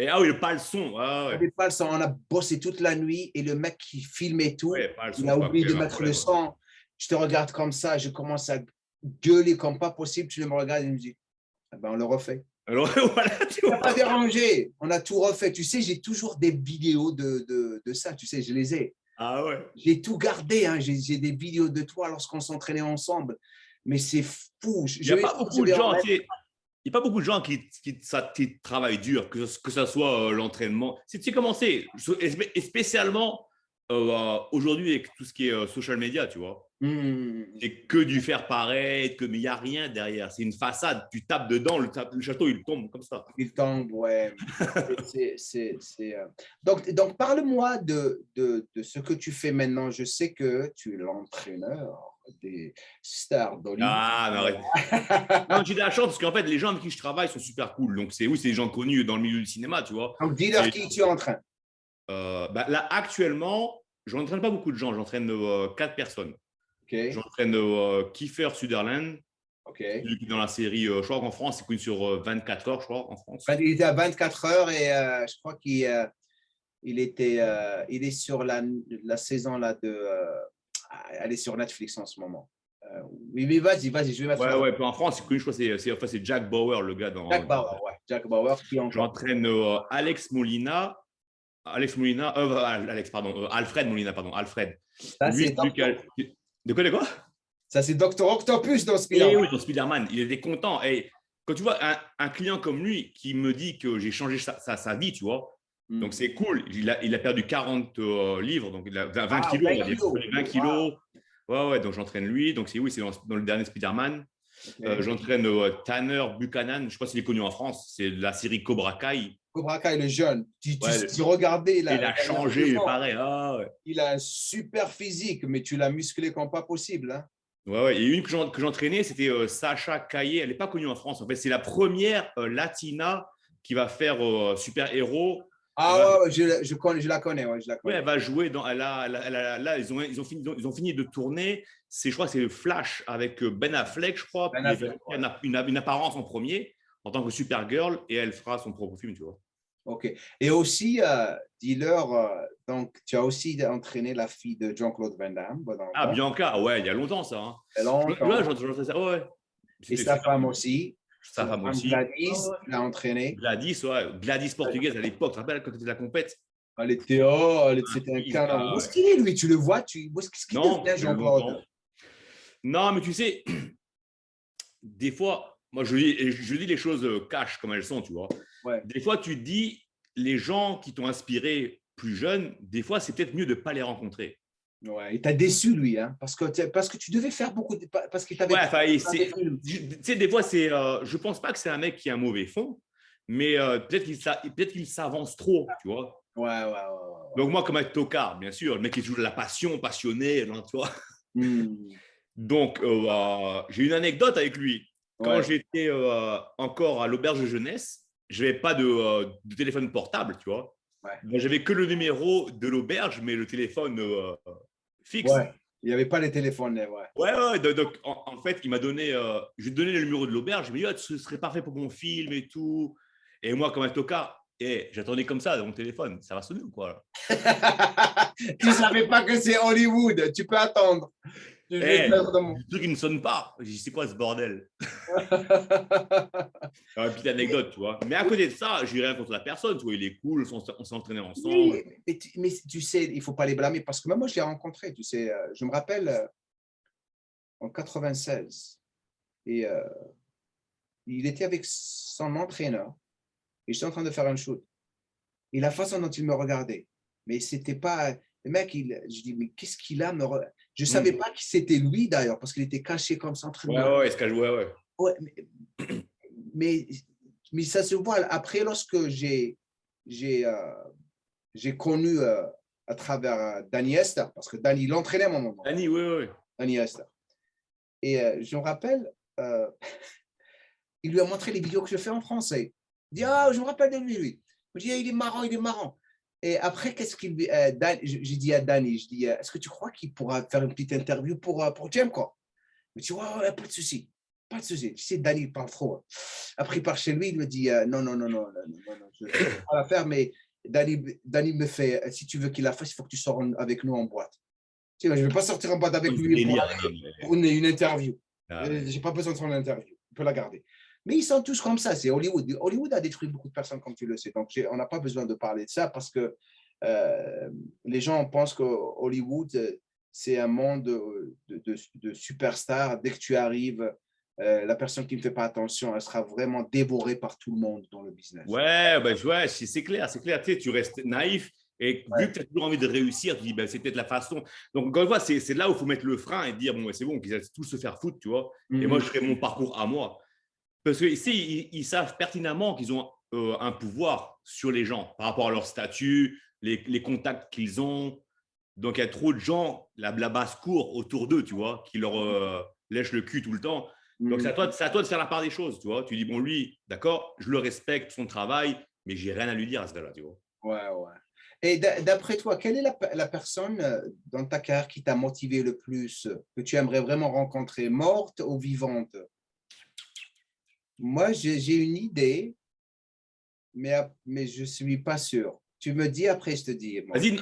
Et ah oui, pas le son. Ah, Il ouais. n'y avait pas le son. On a bossé toute la nuit et le mec qui filmait tout, Ouais, pas le il son, a je sais pas oublié pourquoi il y de avait un mettre le problème. Ouais. son. Je te regarde comme ça, je commence à gueuler comme pas possible. Tu me regardes et me dis, ah ben, on le refait. Alors, voilà, tu Ça n'a pas vois. dérangé. On a tout refait. Tu sais, j'ai toujours des vidéos de ça. Tu sais, je les ai. Ah ouais. J'ai tout gardé. Hein. J'ai des vidéos de toi lorsqu'on s'entraînait ensemble. Mais c'est fou. Il n'y a pas Je beaucoup de vais en gens, mettre. tu sais, il n'y a pas beaucoup de gens qui travaillent dur, que ça soit l'entraînement. Tu sais comment c'est, et spécialement aujourd'hui avec tout ce qui est social media, tu vois. C'est que du faire pareil, mais il n'y a rien derrière. C'est une façade. Tu tapes dedans, le château, il tombe comme ça. Il tombe, ouais. Donc parle-moi de ce que tu fais maintenant. Je sais que tu es l'entraîneur des stars d'Hollywood. Ah, mais arrête. Non, j'ai de la chance parce qu'en fait, les gens avec qui je travaille sont super cool. Donc, oui, c'est des gens connus dans le milieu du cinéma, tu vois. Donc, dis-leur Et qui tu entraînes. bah, là, actuellement, je n'entraîne pas beaucoup de gens. J'entraîne 4 personnes. OK, J'entraîne Kiefer Sutherland, OK. celui qui est dans la série, je crois qu'en France, c'est connu sur 24 heures, je crois, en France. Il était à 24 heures et je crois il est sur la saison là elle est sur Netflix en ce moment. Mais vas-y, je vais mettre Ouais, la. ouais, puis en France, c'est connu, je crois, enfin, c'est Jack Bauer, le gars Jack Bauer, ouais. Jack Bauer, qui encore? J'entraîne Alfred Molina, pardon, Alfred. Ça, Lui, c'est c'est celui qui a. De quoi? ça, c'est Docteur Octopus dans Et Spider-Man. oui, dans Spider-Man, il était content. Et quand tu vois un client comme lui qui me dit que j'ai changé sa vie, tu vois, donc c'est cool. Il a perdu 40 livres, donc il a 20 Ah, kilos, on 20 va dire. kilos. 20 Wow. kilos. Ouais, ouais, donc j'entraîne lui. Donc oui, c'est dans le dernier Spider-Man. Okay. J'entraîne Tanner Buchanan. Je ne sais pas s'il est connu en France. C'est la série Cobra Kai. Cobra Kai, le jeune. Ouais, Tu regardais il la a dernière changé, saison. pareil. Ah, ouais. Il a un super physique, mais tu l'as musclé comme pas possible. Hein? Ouais, ouais. Et une que j'entraînais, c'était Sacha Kaye. Elle n'est pas connue en France. En fait, c'est la première latina qui va faire super-héros. Ah ouais, je la connais, ouais, je la Ouais, connais. elle va jouer dans. Là, ils ont fini de tourner. Je crois que c'est Flash avec Ben Affleck, je crois. Ben Puis elle va Affleck, ouais. faire une apparence en premier en tant que Supergirl et elle fera son propre film, tu vois. OK. Et aussi, dis-leur, donc, tu as aussi entraîné la fille de Jean-Claude Van Damme pendant Ah, longtemps. Bianca, ouais, il y a longtemps ça. Hein. Longtemps. Ouais, j'entends ça. Ouais, Et c'était sa super femme cool. aussi. Sa Sa femme femme aussi. Gladys, tu l'as entraînée. Gladys, ouais. Gladys portugaise à l'époque. Tu te rappelles quand tu étais de la compète? C'était un Fils, canon. Où est-ce qu'il est, lui? Tu le vois? Qu'est-ce qu'il non, devient, il y a Jean-Claude? longtemps. Non, mais tu sais, des fois, moi, je dis les choses cash comme elles sont, tu vois. Ouais. Des fois, tu dis, les gens qui t'ont inspiré plus jeune, des fois, c'est peut-être mieux de ne pas les rencontrer. Ouais, il t'a déçu, lui, hein, parce que tu devais faire beaucoup de. Parce qu'il t'avait Ouais, enfin, des films. tu sais, des fois, je pense pas que c'est un mec qui a un mauvais fond, mais peut-être qu'il s'avance trop, tu vois. Ouais. Donc, moi, comme un tocard, bien sûr, le mec qui joue de la passion, passionné, là, tu vois. Hmm. Donc, j'ai une anecdote avec lui. Quand Ouais, j'étais encore à l'auberge de jeunesse, je n'avais pas de téléphone portable, tu vois. ouais, Ben, j'avais que le numéro de l'auberge, mais le téléphone fixe. ouais. Il n'y avait pas les téléphones, ouais. Ouais, ouais. Donc, en fait, il m'a donné, je lui ai donné le numéro de l'auberge. Je me dit, ah, ce serait parfait pour mon film et tout. Et moi, comme un tocard, j'attendais comme ça dans mon téléphone. Ça va sonner ou quoi là? Tu savais pas que c'est Hollywood. Tu peux attendre. Je vais faire de mon. Le truc, il ne sonne pas. J'ai dit, c'est quoi ce bordel? Une petite anecdote, tu vois. Mais à côté de ça, j'ai rien contre la personne, tu vois. Il est cool, on s'est entraîné ensemble. Oui, mais tu sais, il ne faut pas les blâmer parce que même moi, je l'ai rencontré. Tu sais, je me rappelle en 96 et il était avec son entraîneur et j'étais en train de faire un shoot. et la façon dont il me regardait. Mais c'était pas. Le mec, je dis, mais qu'est-ce qu'il a Je ne savais pas que c'était lui d'ailleurs, parce qu'il était caché comme ça en train de me. Ouais, il se cache, ouais. Ouais, mais, mais ça se voit. Après, lorsque j'ai connu à travers Danny Esther, parce que Danny l'entraînait à mon moment. Danny, oui. Danny Esther. Et je me rappelle, il lui a montré les vidéos que je fais en français. Il dit, ah, je me rappelle de lui. Je dis, ah, il est marrant. Et après, qu'est-ce qu'il j'ai dit à Danny, je dis, est-ce que tu crois qu'il pourra faire une petite interview pour Jem, quoi? Mais tu vois, ouais, pas de souci. Pas de souci. Tu sais, Danny parle trop. Après, il part chez lui, il me dit, non, je ne vais pas la faire, mais Danny me fait, si tu veux qu'il la fasse, il faut que tu sors avec nous en boîte. Tu sais, je ne vais pas sortir en boîte avec lui pour une interview. Je n'ai pas besoin de son interview. On peut la garder. Mais ils sont tous comme ça. C'est Hollywood. Hollywood a détruit beaucoup de personnes, comme tu le sais. Donc, on n'a pas besoin de parler de ça parce que les gens pensent que Hollywood, c'est un monde de superstars. Dès que tu arrives, la personne qui ne fait pas attention, elle sera vraiment dévorée par tout le monde dans le business. Ouais, c'est clair. Tu sais, tu restes naïf. Et vu que tu as toujours envie de réussir, tu dis, ben, c'est peut-être la façon. Donc, encore une fois, c'est là où il faut mettre le frein et dire, bon, c'est bon, qu'ils aillent tous se faire foutre, tu vois. Et moi, je ferai mon parcours à moi. Parce que ici, ils savent pertinemment qu'ils ont un pouvoir sur les gens par rapport à leur statut, les contacts qu'ils ont. Donc, il y a trop de gens, la basse-cour autour d'eux, tu vois, qui leur lèchent le cul tout le temps. Donc, c'est à toi de faire la part des choses, tu vois. Tu dis, bon, lui, d'accord, je le respecte, son travail, mais j'ai rien à lui dire à ce gars-là, tu vois. Ouais. Et d'après toi, quelle est la personne dans ta carrière qui t'a motivé le plus, que tu aimerais vraiment rencontrer, morte ou vivante? Moi, j'ai une idée, mais je ne suis pas sûr. Tu me dis, après, je te dis. Vas-y,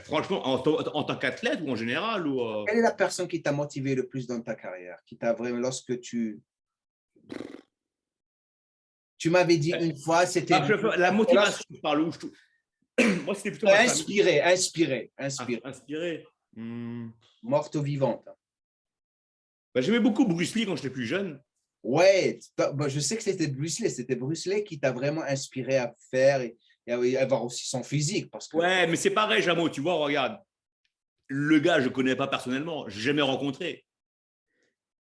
franchement, en tant qu'athlète ou en général Quelle est la personne qui t'a motivé le plus dans ta carrière, qui t'a vraiment, lorsque tu m'avais dit une fois, c'était… La motivation, je parle où moi, c'était plutôt ma famille. Inspiré. Morte ou vivante? J'aimais beaucoup Bruce Lee quand j'étais plus jeune. Ouais, je sais que c'était Bruce Lee. C'était Bruce Lee qui t'a vraiment inspiré à faire et avoir aussi son physique. Parce que… Ouais, mais c'est pareil, Jamo, tu vois, regarde. Le gars, je ne connais pas personnellement, je n'ai jamais rencontré.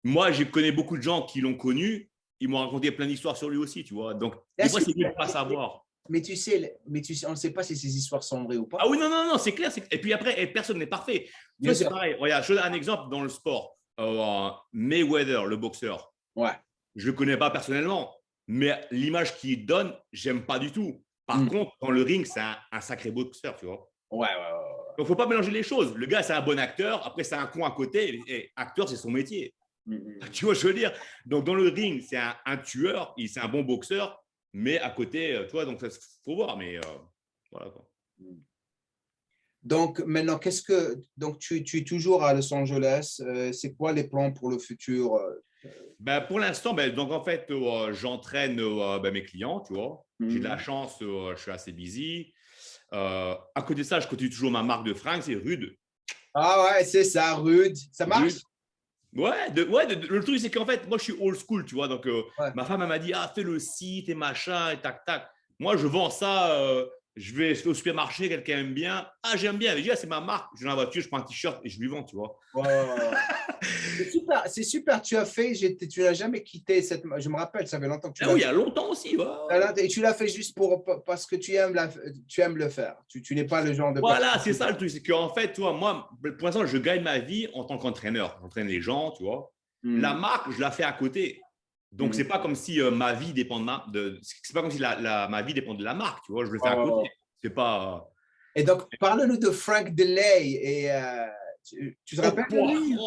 Moi, je connais beaucoup de gens qui l'ont connu. Ils m'ont raconté plein d'histoires sur lui aussi, tu vois. Donc, des fois, c'est mieux de ne pas savoir. Mais tu sais, on ne sait pas si ces histoires sont vraies ou pas. Ah oui, non, c'est clair. Et puis après, personne n'est parfait. Tu vois, c'est pareil. Regarde, je donne un exemple dans le sport. Mayweather, le boxeur. Ouais. Je ne le connais pas personnellement, mais l'image qu'il donne, j'aime pas du tout. Par contre, dans le ring, c'est un sacré boxeur, tu vois. Ouais. Donc, il ne faut pas mélanger les choses. Le gars, c'est un bon acteur. Après, c'est un con à côté. Et acteur, c'est son métier. Tu vois, je veux dire. Donc, dans le ring, c'est un tueur. C'est un bon boxeur. Mais à côté, tu vois, donc il faut voir. Mais voilà, quoi. Donc, maintenant, donc, tu es toujours à Los Angeles. C'est quoi les plans pour le futur? Pour l'instant, donc en fait, j'entraîne mes clients, tu vois. J'ai de la chance, je suis assez busy. À côté de ça, je continue toujours ma marque de fringues, c'est Rude. Ah ouais, c'est ça, Rude. Ça marche? Rude. Ouais, le truc, c'est qu'en fait, moi, je suis old school, tu vois. Donc, ma femme, elle m'a dit, fais le site et machin, et tac, tac. Moi, je vends ça. Je vais au supermarché, quelqu'un aime bien. J'aime bien. Je dis, c'est ma marque. Je vais dans la voiture, je prends un t-shirt et je lui vends, tu vois. C'est super. Tu as fait, tu n'as jamais quitté cette. Je me rappelle, ça fait longtemps que tu l'as fait. Oui, il y a longtemps aussi. Et tu l'as fait juste parce que tu aimes le faire. Tu n'es pas le genre de. Voilà, c'est ça le truc. C'est qu'en fait, tu vois, moi, pour l'instant, je gagne ma vie en tant qu'entraîneur. J'entraîne les gens, tu vois. La marque, je la fais à côté. Donc, c'est pas comme si ma vie dépend c'est pas comme si ma vie dépend de la marque, tu vois. Je le fais à côté. C'est pas. Et donc, parle-nous de Frank Delay. Et tu te rappelles de lui?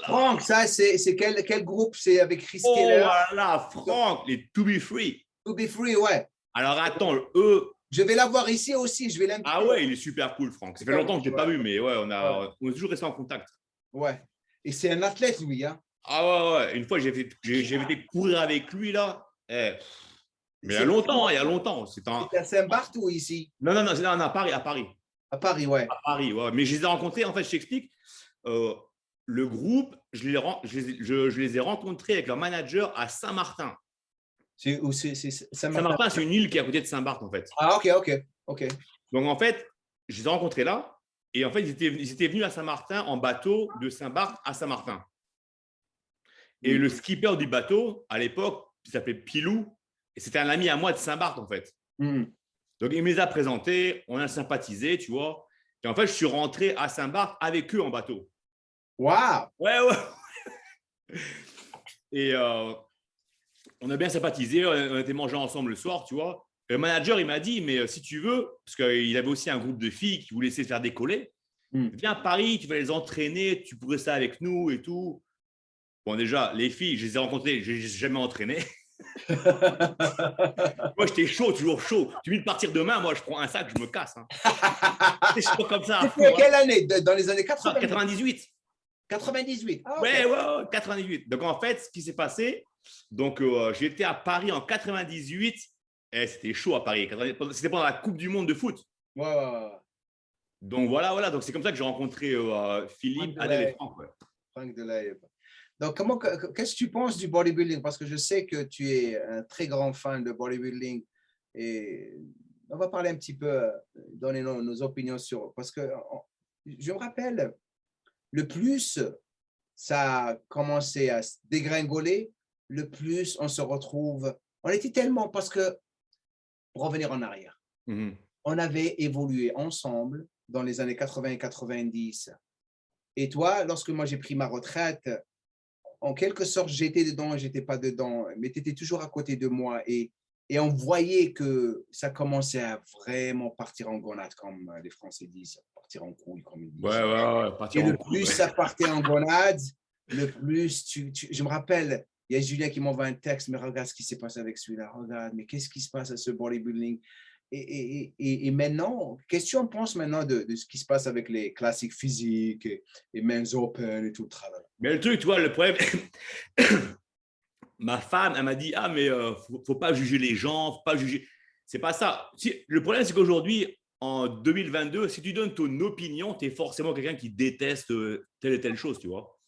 Frank, ça, c'est quel groupe? C'est avec Chris Keller? Oh là, Frank, les To Be Free. To Be Free, ouais. Alors, attends, eux. Je vais l'avoir ici aussi. Je vais l'inviter. Ah ouais, il est super cool, Frank. Ça fait longtemps que je ne l'ai pas vu, mais ouais, on est toujours resté en contact. Ouais. Et c'est un athlète, lui, hein? Ah ouais. Une fois, j'ai été courir avec lui, là. Mais il y a longtemps, C'était à Saint-Barth ou ici? Non, c'est à Paris. À Paris, ouais. À Paris, ouais. Mais je les ai rencontrés, en fait, je t'explique. Le groupe, je les ai rencontrés avec leur manager à Saint-Martin. Saint-Martin. Saint-Martin, c'est une île qui est à côté de Saint-Barth, en fait. Ah, ok. Donc, en fait, je les ai rencontrés là. Et en fait, ils étaient venus à Saint-Martin en bateau de Saint-Barth à Saint-Martin. Et le skipper du bateau, à l'époque, il s'appelait Pilou. Et c'était un ami à moi de Saint-Barth, en fait. Donc, il me les a présentés. On a sympathisé, tu vois. Et en fait, je suis rentré à Saint-Barth avec eux en bateau. Waouh! Ouais. Et on a bien sympathisé. On était mangé ensemble le soir, tu vois. Le manager, il m'a dit, mais si tu veux, parce qu'il avait aussi un groupe de filles qui voulaient essayer de faire décoller, viens à Paris, tu vas les entraîner, tu pourrais ça avec nous et tout. Bon, déjà, les filles, je les ai rencontrées, je ne les ai jamais entraînées. Moi, j'étais chaud, toujours chaud. Tu veux de partir demain, moi, je prends un sac, je me casse. Hein. C'est chaud comme ça. C'était quelle année? Dans les années 80? 98. 98. Ah, ouais, 98. Donc, en fait, ce qui s'est passé, donc j'étais à Paris en 98. Et c'était chaud à Paris. C'était pendant la Coupe du Monde de foot. Ouais. Donc, voilà. Donc, c'est comme ça que j'ai rencontré Philippe, Adèle et Franck. Franck Delay. Donc, qu'est-ce que tu penses du bodybuilding? Parce que je sais que tu es un très grand fan de bodybuilding. Et on va parler un petit peu, donner nos opinions sur. Parce que je me rappelle, le plus ça a commencé à se dégringoler, le plus on se retrouve. On était tellement. Parce que, pour revenir en arrière, on avait évolué ensemble dans les années 80 et 90. Et toi, lorsque moi j'ai pris ma retraite, en quelque sorte, j'étais dedans et je n'étais pas dedans, mais tu étais toujours à côté de moi et on voyait que ça commençait à vraiment partir en gonade, comme les Français disent, partir en couille, comme ils disent. Ouais, partir et en le couille. plus ça partait en gonade, le plus je me rappelle, il y a Julien qui m'envoie un texte, mais regarde ce qui s'est passé avec celui-là, regarde, mais qu'est-ce qui se passe à ce bodybuilding? Et maintenant, qu'est-ce que tu en penses maintenant de ce qui se passe avec les classiques physiques et men's open et tout le travail? Mais le truc, tu vois, le problème, ma femme, elle m'a dit, ah, mais faut pas juger les gens, faut pas juger. C'est pas ça. Le problème, c'est qu'aujourd'hui, en 2022, si tu donnes ton opinion, tu es forcément quelqu'un qui déteste telle et telle chose, tu vois.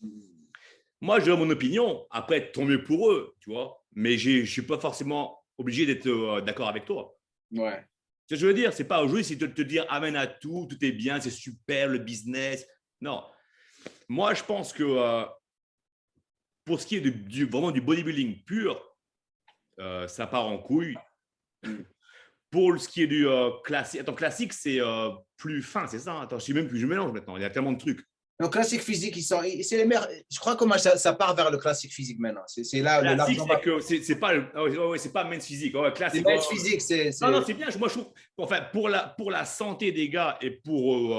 Moi, je donne mon opinion. Après, tant mieux pour eux, tu vois. Mais je ne suis pas forcément obligé d'être d'accord avec toi. Ouais. Ce que je veux dire, c'est pas aujourd'hui, c'est de te dire amène à tout, tout est bien, c'est super, le business. Non. Moi, je pense que pour ce qui est vraiment du bodybuilding pur, ça part en couille. Pour ce qui est du classique, attends, classique, c'est plus fin, c'est ça? Attends, je sais même plus, je mélange maintenant, il y a tellement de trucs. Donc, classique physique, c'est les meilleurs. Je crois que ça part vers le classique physique maintenant. C'est là le l'argent. C'est pas, c'est pas men's physique. Classique. Le men's physique, c'est. Non, c'est bien. Moi, je trouve, enfin, pour la santé des gars et pour.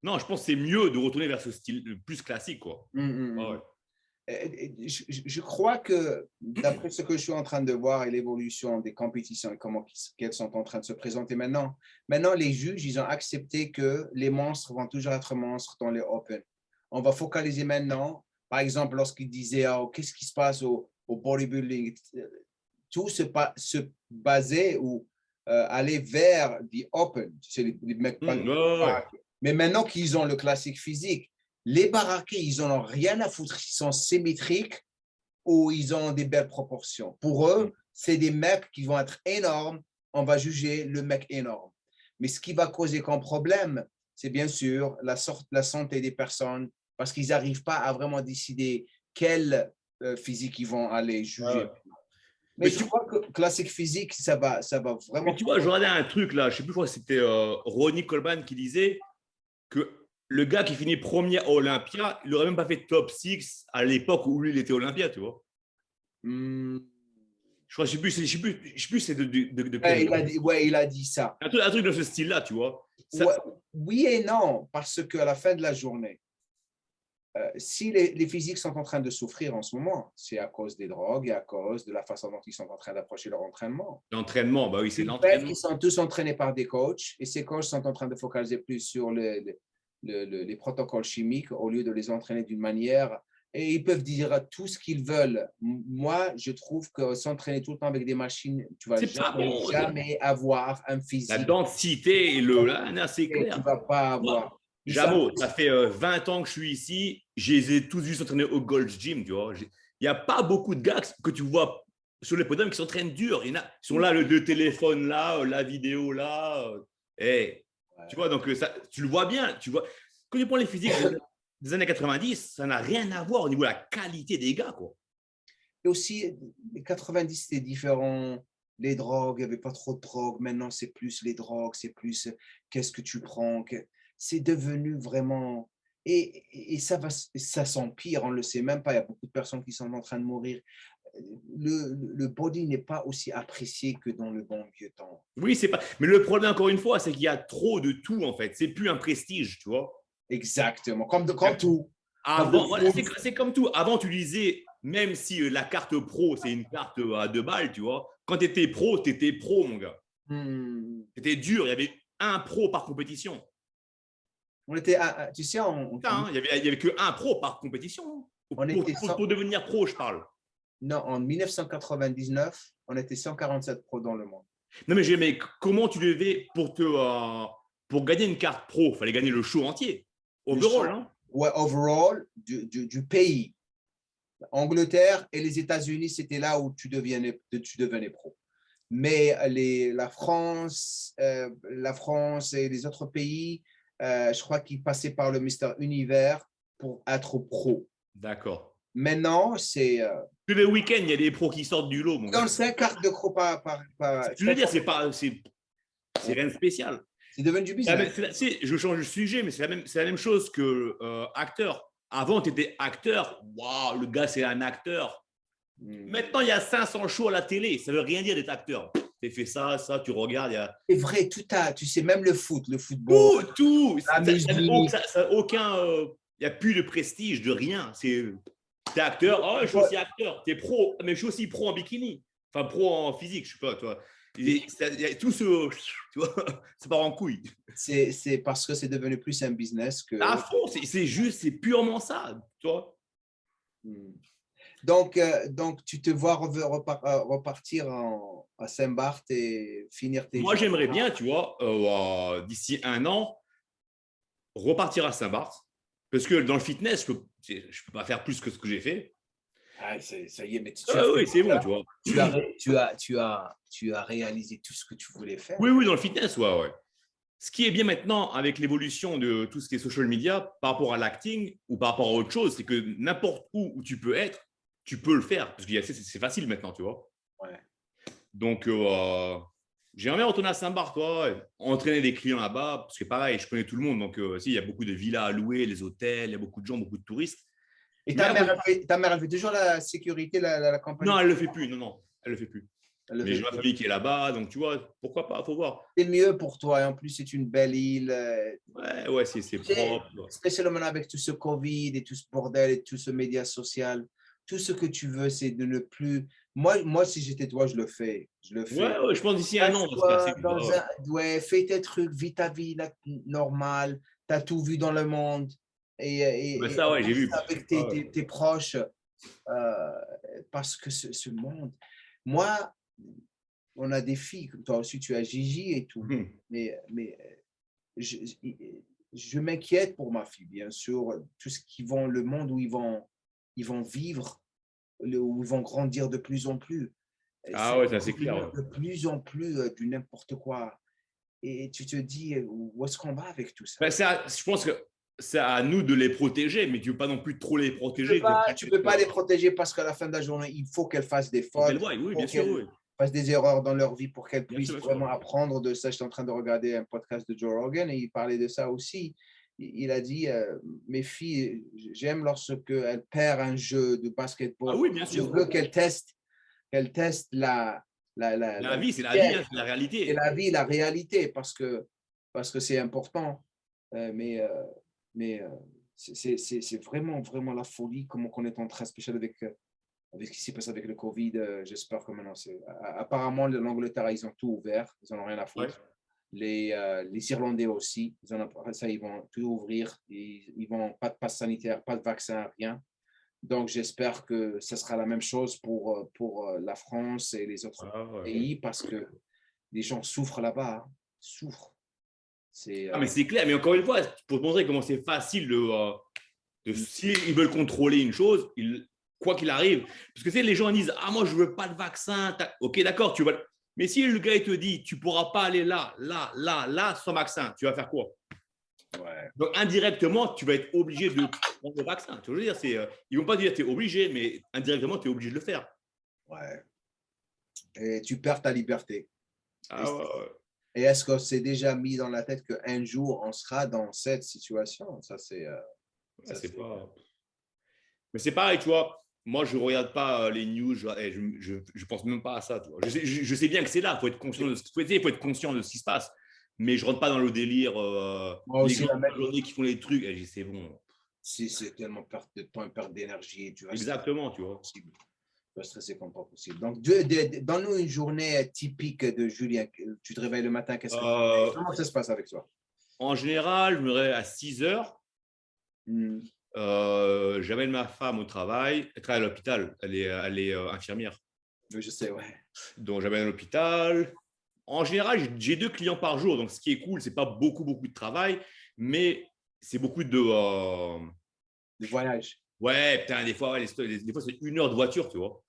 Non, je pense que c'est mieux de retourner vers ce style plus classique, quoi. Je crois que, d'après ce que je suis en train de voir et l'évolution des compétitions et qu'elles sont en train de se présenter maintenant, les juges, ils ont accepté que les monstres vont toujours être monstres dans les Open. On va focaliser maintenant, par exemple, lorsqu'ils disaient qu'est-ce qui se passe au bodybuilding, tout se basait ou allait vers the Open. C'est les mecs Mais maintenant qu'ils ont le classique physique, les baraqués, ils n'en ont rien à foutre. Ils sont symétriques ou ils ont des belles proportions. Pour eux, c'est des mecs qui vont être énormes. On va juger le mec énorme. Mais ce qui va causer comme problème, c'est bien sûr la santé des personnes parce qu'ils n'arrivent pas à vraiment décider quel physique ils vont aller juger. Mais je crois que classique physique, ça va vraiment… Mais tu vois, je regardais un truc là, je ne sais plus, je crois que c'était Ronnie Coleman qui disait que le gars qui finit premier à Olympia, il n'aurait même pas fait top 6 à l'époque où lui, il était Olympia, tu vois. Je crois, je ne sais plus c'est de quel… il a dit ça. Un truc de ce style-là, tu vois. Oui et non, parce qu'à la fin de la journée, si les physiques sont en train de souffrir en ce moment, c'est à cause des drogues et à cause de la façon dont ils sont en train d'approcher leur entraînement. L'entraînement, bah oui, c'est l'entraînement. Ils sont tous entraînés par des coachs et ces coachs sont en train de focaliser plus sur les protocoles chimiques au lieu de les entraîner d'une manière. Et ils peuvent dire tout ce qu'ils veulent. Moi, je trouve que s'entraîner tout le temps avec des machines, tu vas jamais avoir un physique. La densité et c'est clair. Tu ne vas pas avoir. Jamo, ça fait 20 ans que je suis ici. Je les ai tous vus s'entraîner au Gold's Gym, tu vois. Il n'y a pas beaucoup de gars que tu vois sur les podiums qui s'entraînent dur. Il y en a, ils sont là, le téléphone là, la vidéo là. Hey, tu vois, donc ça, tu le vois bien. Tu vois. Quand tu prends les physiques des années 90, ça n'a rien à voir au niveau de la qualité des gars, quoi. Et aussi, les 90, c'était différent. Les drogues, il n'y avait pas trop de drogues. Maintenant, c'est plus les drogues, c'est plus qu'est-ce que tu prends. C'est devenu vraiment. Et ça s'empire, on ne le sait même pas. Il y a beaucoup de personnes qui sont en train de mourir. Le body n'est pas aussi apprécié que dans le bon vieux temps. Oui, c'est pas. Mais le problème, encore une fois, c'est qu'il y a trop de tout, en fait. C'est plus un prestige, tu vois. Exactement, comme tout. Avant, voilà, c'est comme tout. Avant, tu disais, même si la carte pro, c'est une carte à 2 balles, tu vois, quand tu étais pro, mon gars. C'était dur. Il y avait un pro par compétition. On était, tu sais, Il n'y avait que un pro par compétition. Pour devenir pro, je parle. Non, en 1999, on était 147 pros dans le monde. Non, mais comment tu devais, pour gagner une carte pro, il fallait gagner le show entier. Overall, hein? Ouais, overall du pays. Angleterre et les États-Unis, c'était là où tu devenais pro. Mais la France et les autres pays, je crois qu'ils passaient par le Mister Univers pour être pro. D'accord. Maintenant, c'est. Tous les week-ends, il y a des pros qui sortent du lot. Dans 5 cartes de pro par. Je veux dire, c'est rien de spécial. C'est devenu du business. Je change de sujet, mais c'est la même chose que acteur. Avant, tu étais acteur. Waouh, le gars, c'est un acteur. Maintenant, il y a 500 shows à la télé. Ça ne veut rien dire d'être acteur. Tu fais ça, tu regardes. C'est vrai, tu sais, même le football. Tout. La musique. Il n'y a plus de prestige, de rien. T'es acteur. Oh, je suis aussi acteur. T'es pro, mais je suis aussi pro en bikini. Enfin, pro en physique, je sais pas, toi. Il y a tout ce. Tu vois, ça part en couille. C'est parce que c'est devenu plus un business que. À fond, c'est purement ça, tu vois. Donc, tu te vois repartir à Saint-Barth et finir tes. Moi, j'aimerais bien, tu vois, d'ici 1 an, repartir à Saint-Barth. Parce que dans le fitness, je peux pas faire plus que ce que j'ai fait. Ah, ça y est, mais oui, c'est bon, tu vois. Tu as réalisé tout ce que tu voulais faire. Oui, dans le fitness, ouais. Ce qui est bien maintenant avec l'évolution de tout ce qui est social media par rapport à l'acting ou par rapport à autre chose, c'est que n'importe où tu peux être, tu peux le faire. Parce que c'est facile maintenant, tu vois. Ouais. Donc, j'aimerais retourner à Saint-Barth, entraîner des clients là-bas. Parce que pareil, je connais tout le monde. Donc, il y a beaucoup de villas à louer, les hôtels, il y a beaucoup de gens, beaucoup de touristes. Et ta mère, elle fait toujours la sécurité, la campagne? Non, elle ne le fait plus. Non, elle ne le fait plus. Mais j'ai ma famille qui est là-bas, donc tu vois, pourquoi pas, faut voir. C'est mieux pour toi, et en plus, c'est une belle île. Ouais, c'est propre. Spécialement avec tout ce Covid et tout ce bordel et tout ce média social, tout ce que tu veux, c'est de ne plus. Moi, si j'étais toi, je le fais. Ouais, je pense d'ici 1 an. Fais tes trucs, vis ta vie normale, tu as tout vu dans le monde. Et ça, ouais, j'ai vu. Avec tes proches, parce que ce monde. Moi, on a des filles, toi aussi tu as Gigi et tout, mais je m'inquiète pour ma fille, bien sûr, tout ce le monde où ils vont vivre, où ils vont grandir de plus en plus. Ah ouais, ça c'est clair. De plus en plus du n'importe quoi. Et tu te dis, où est-ce qu'on va avec tout ça? Je pense que c'est à nous de les protéger, mais tu ne veux pas non plus trop les protéger. Tu ne peux pas les protéger parce qu'à la fin de la journée, il faut qu'elles fassent des fautes. Oui, bien sûr, oui. Fassent des erreurs dans leur vie pour qu'elles puissent vraiment apprendre de ça. J'étais en train de regarder un podcast de Joe Rogan et il parlait de ça aussi. Il a dit, mes filles, j'aime lorsqu'elles perdent un jeu de basketball. Ah oui, bien sûr. Je veux qu'elles testent la vie, c'est la vie, c'est la réalité. Et la vie, la réalité, parce que c'est important. Mais c'est vraiment, vraiment la folie, comment on est en train, spécial avec ce qui s'est passé avec le Covid. J'espère que maintenant, apparemment, l'Angleterre, ils ont tout ouvert. Ils n'en ont rien à foutre. Ouais. Les Irlandais aussi, ils vont tout ouvrir. Ils vont pas de passe sanitaire, pas de vaccin, rien. Donc, j'espère que ce sera la même chose pour la France et les autres pays parce que les gens souffrent là-bas. Souffrent. Mais c'est clair. Mais encore une fois, pour te montrer comment c'est facile s'ils veulent contrôler une chose, quoi qu'il arrive. Parce que tu sais, les gens disent, ah, moi, je ne veux pas de vaccin. Ok, d'accord, tu vas. Mais si le gars il te dit, tu ne pourras pas aller là, là, là, là, sans vaccin, tu vas faire quoi? Ouais. Donc, indirectement, tu vas être obligé de prendre le vaccin. Tu veux dire, ils ne vont pas dire que tu es obligé, mais indirectement, tu es obligé de le faire. Ouais. Et tu perds ta liberté. Ah, ouais, ouais. Et est-ce que c'est déjà mis dans la tête qu'un jour, on sera dans cette situation? Ça, c'est… Ouais, c'est pas… Mais c'est pareil, tu vois. Moi, je ne regarde pas les news, je ne pense même pas à ça. Tu vois. Je sais bien que c'est là, il faut être conscient de ce qui se passe. Mais je ne rentre pas dans le délire. Moi Les aussi, gens la même. de la journée qui font les trucs, et je dis, c'est bon. Si c'est tellement perte de temps et perte d'énergie, tu vas Exactement, tu vois. Tu vas stresser comme pas possible. Donc, donne-nous une journée typique de Julien. Tu te réveilles le matin, qu'est-ce que tu fais? Comment ça se passe avec toi? En général, je me réveille à 6 heures. Hmm. J'amène ma femme au travail. Elle travaille à l'hôpital. Elle est infirmière. Je sais, ouais. Donc, j'amène à l'hôpital. En général, j'ai 2 clients par jour. Donc, ce qui est cool, ce n'est pas beaucoup de travail, mais c'est beaucoup de… Le voyage. Ouais, putain, des fois, des fois c'est 1 heure de voiture, tu vois.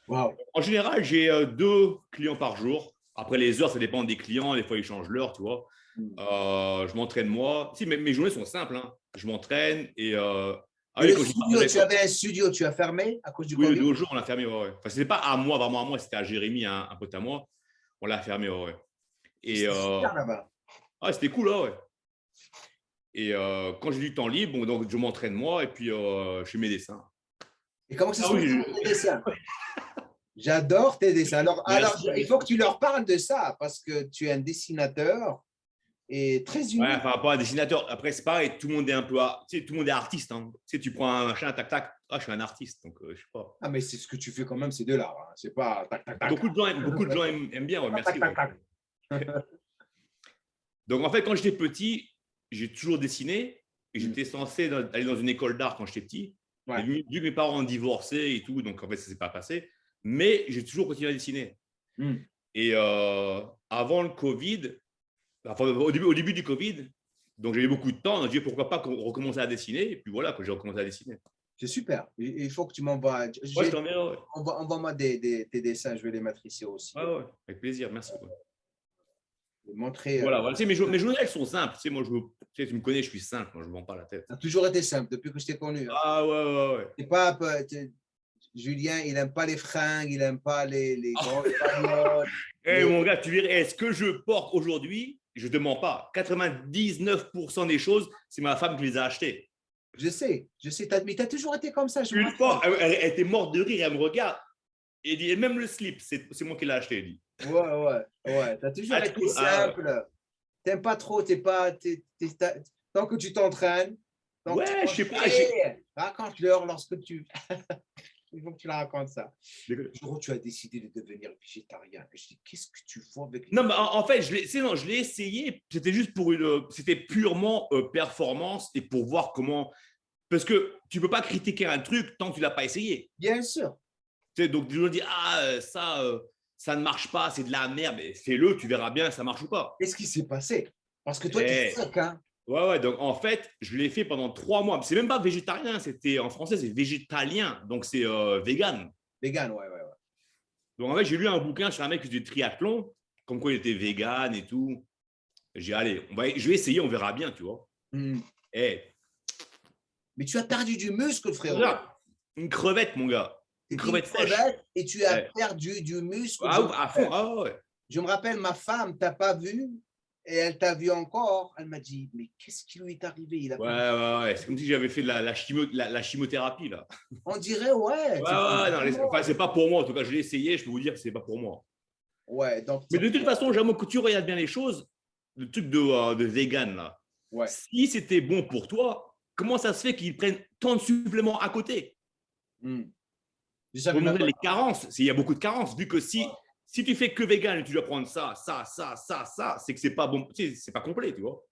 Wow. En général, j'ai 2 clients par jour. Après, les heures, ça dépend des clients. Des fois, ils changent l'heure, tu vois. Je m'entraîne moi. Si, mes journées sont simples. Hein. Je m'entraîne et… Et le studio, tu avais un studio, tu as fermé à cause du Oui, Covid? le dojo, on l'a fermé. Ouais, ouais. Enfin, ce n'était pas à moi, vraiment à moi, c'était à Jérémy, un pote à moi. On l'a fermé, ouais. Et C'était super là-bas. c'était cool, là, ouais. Et quand j'ai du temps libre, bon, donc je m'entraîne moi et puis je fais mes dessins. Et comment ça se Ah passe oui, tes dessins? J'adore tes dessins. Alors, il faut que tu leur parles de ça parce que tu es un dessinateur et très ouais, unique. par rapport à un dessinateur. Après, c'est pareil, tout le monde est un peu… Tu sais, tout le monde est artiste. Hein. Tu sais, tu prends un machin, tac, tac. Ah, je suis un artiste, donc je sais pas. Ah, mais c'est ce que tu fais quand même, c'est de l'art. Hein. C'est pas tac, tac, tac. Beaucoup de gens aiment bien, ouais, merci. Tac, tac, Ouais. Donc, en fait, quand j'étais petit, j'ai toujours dessiné et j'étais censé aller dans une école d'art quand j'étais petit. Ouais. Et vu que mes parents ont divorcé et tout, donc en fait, ça ne s'est pas passé. Mais j'ai toujours continué à dessiner. Et avant le Covid, enfin, au début du Covid, donc j'avais beaucoup de temps. On a dit pourquoi pas recommencer à dessiner. Et puis voilà, que j'ai recommencé à dessiner. C'est super. Il faut que tu m'envoies. Ouais, je t'enverrai. Ouais. Envoie-moi tes dessins, je vais les mettre ici aussi. Ouais, ouais, avec plaisir, merci. Ouais. Montrer. Voilà, voilà. Tu sais, mes journées, elles sont simples. Tu sais, moi, tu me connais, je suis simple. Moi, je ne me vends pas la tête. Ça a toujours été simple depuis que je t'ai connu. Hein. Ah ouais, ouais, ouais. C'est pas, Julien, il n'aime pas les fringues, il n'aime pas les grandes bagnoles. Mon gars, tu verrais, ce que je porte aujourd'hui, je ne te mens pas. 99% des choses, c'est ma femme qui les a achetées. Je sais. Mais tu as toujours été comme ça. Une fois, elle était morte de rire, elle me regarde. Et dit, et même le slip, c'est moi qui l'ai acheté. Elle dit. Ouais. Tu as toujours été simple. Ouais. Tu n'aimes pas trop, tant que tu t'entraînes. Ouais, je sais pas. Raconte-leur lorsque tu. Il faut que tu la racontes ça. Le jour où tu as décidé de devenir végétarien, je dis, qu'est-ce que tu vois avec… Non, mais en fait, je l'ai essayé. C'était juste c'était purement performance et pour voir comment… Parce que tu ne peux pas critiquer un truc tant que tu ne l'as pas essayé. Bien sûr. Tu sais, donc, les gens disent, ça ne marche pas, c'est de la merde. Mais fais-le, tu verras bien, ça marche ou pas. Qu'est-ce qui s'est passé? Parce que toi, tu es sec, hein? Ouais, donc en fait, je l'ai fait pendant 3 mois. C'est même pas végétarien, c'était en français, c'est végétalien, donc c'est vegan. Vegan, ouais. Donc en fait, j'ai lu un bouquin sur un mec qui faisait du triathlon, comme quoi il était vegan et tout. J'ai dit, allez, je vais essayer, on verra bien, tu vois. Mais tu as perdu du muscle, frérot. Là, une crevette, mon gars. Une crevette sèche. Et tu as perdu du muscle. À fond, ouais. Je me rappelle, ma femme, t'as pas vu? Et elle t'a vu encore, elle m'a dit, mais qu'est-ce qui lui est arrivé? Ouais. C'est comme si j'avais fait la chimiothérapie, là. On dirait, ouais. Non, c'est pas pour moi. En tout cas, je l'ai essayé, je peux vous dire que c'est pas pour moi. Ouais, donc… Mais de toute façon, j'aime que tu regardes bien les choses, le truc de vegan, là. Ouais. Si c'était bon pour toi, comment ça se fait qu'ils prennent tant de suppléments à côté? Pour montrer les carences. Il y a beaucoup de carences, vu que si tu fais que vegan et tu dois prendre ça, c'est que c'est pas bon, c'est pas complet, tu vois.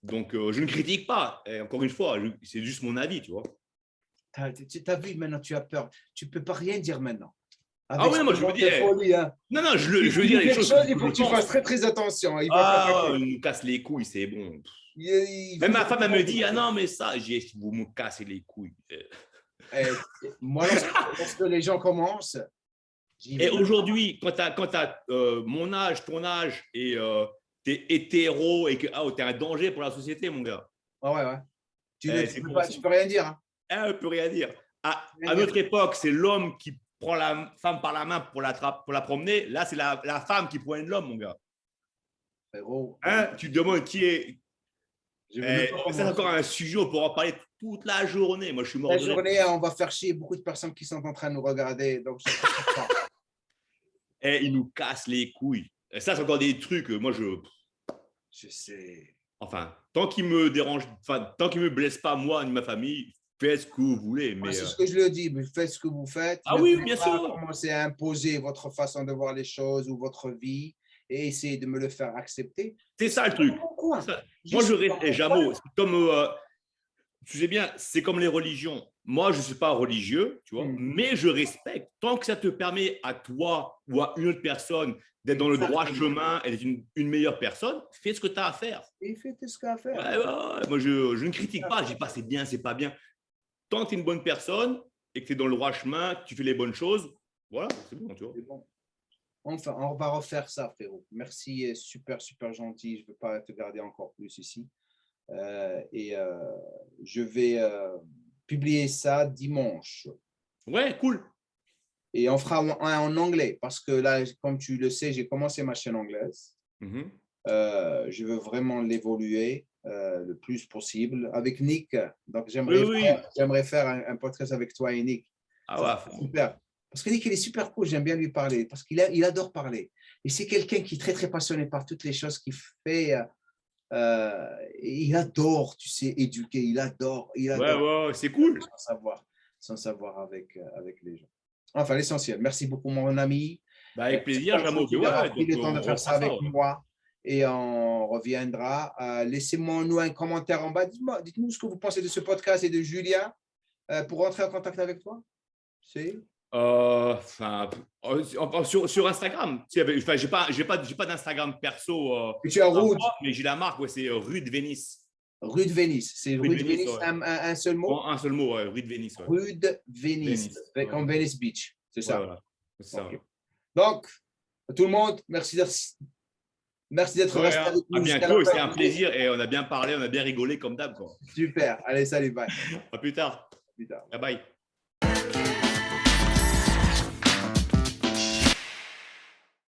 Donc, je ne critique pas. Et encore une fois, c'est juste mon avis, tu vois. Tu as vu, maintenant, tu as peur. Tu ne peux pas rien dire maintenant. Oui, moi, je veux dire… Non, je veux dire les choses. Il faut que tu fasses très, très attention. Il me casse les couilles, c'est bon. Même ma femme, elle me dit, ah non, mais ça, vous me cassez les couilles. Et moi, lorsque les gens commencent, j'y Et vais. aujourd'hui, quand tu as, mon âge, ton âge, et tu es hétéro et que tu es un danger pour la société, mon gars. Ah ouais, ouais. C'est Peux con. pas, tu peux rien dire. Hein. On ne peut rien dire. Rien À dire. notre époque, c'est l'homme qui prend la femme par la main pour la promener. Là, c'est la femme qui promène l'homme, mon gars. Frérot, Tu te demandes qui est. je veux même pas Ça, c'est encore un sujet, on pourra en parler toute la journée. Moi, je suis mort la de rire. journée, on va faire chier beaucoup de personnes qui sont en train de nous regarder. Donc, je sais pas. Ils nous cassent les couilles. Et ça, c'est encore des trucs. Moi, Je sais. enfin, tant qu'ils me dérangent, enfin, tant qu'ils me blessent pas moi ni ma famille, faites ce que vous voulez. Mais C'est ce que je le dis. Mais faites ce que vous faites. ah Ne oui, voulez bien pas sûr. commencer à imposer votre façon de voir les choses ou votre vie et essayer de me le faire accepter. C'est ça le truc. Pourquoi? Ça. Moi, je reste Jamo. C'est comme, tu sais bien, c'est comme les religions. Moi, je ne suis pas religieux, tu vois, mais je respecte. Tant que ça te permet à toi ou à une autre personne d'être dans le droit chemin et d'être une meilleure personne, fais ce que tu as à faire. Et faites ce qu'il y a à faire. Ouais. Moi, je ne critique pas. Je ne dis pas c'est bien, c'est pas bien. Tant que tu es une bonne personne et que tu es dans le droit chemin, que tu fais les bonnes choses, voilà, c'est bon, tu vois. C'est bon. Enfin, on va refaire ça, frérot. Merci, super, super gentil. Je ne veux pas te garder encore plus ici. Je vais publier ça dimanche. Ouais, cool. Et on fera en anglais parce que là, comme tu le sais, j'ai commencé ma chaîne anglaise. Mhm. Je veux vraiment l'évoluer le plus possible avec Nick. Donc, Oui. j'aimerais faire un podcast avec toi et Nick. Ah ouais. Super. Parce que Nick, il est super cool. J'aime bien lui parler parce qu'il adore parler. Et c'est quelqu'un qui est très, très passionné par toutes les choses qu'il fait. Il adore, tu sais, éduquer. Il adore. Ouais, c'est cool. Sans savoir avec les gens. Enfin, l'essentiel. Merci beaucoup, mon ami. Bah, avec plaisir, Jamo. Tu Ouais, pris le temps de faire ça avec ça. moi et on reviendra. Laissez-moi nous un commentaire en bas. Dites-nous ce que vous pensez de ce podcast et de Julia pour rentrer en contact avec toi. C'est Sur Instagram. Enfin, j'ai pas d'Instagram perso. et tu as Rude, Mais j'ai la marque, ouais, c'est rue de Venise. Rue de Venise. C'est Rue Rue de de Venise, Venise, ouais. un seul mot. Un seul mot, ouais, rue de Venise. Ouais. Rue de Venise, Venise, comme ouais. Venice Beach. C'est ça. Ouais, voilà. C'est ça. Okay. Donc, à tout le monde, merci d'être resté avec nous. À bientôt, c'était un plaisir et on a bien parlé, on a bien rigolé comme d'hab. Super. Allez, salut, bye. À plus tard. Plus tard. Bye bye.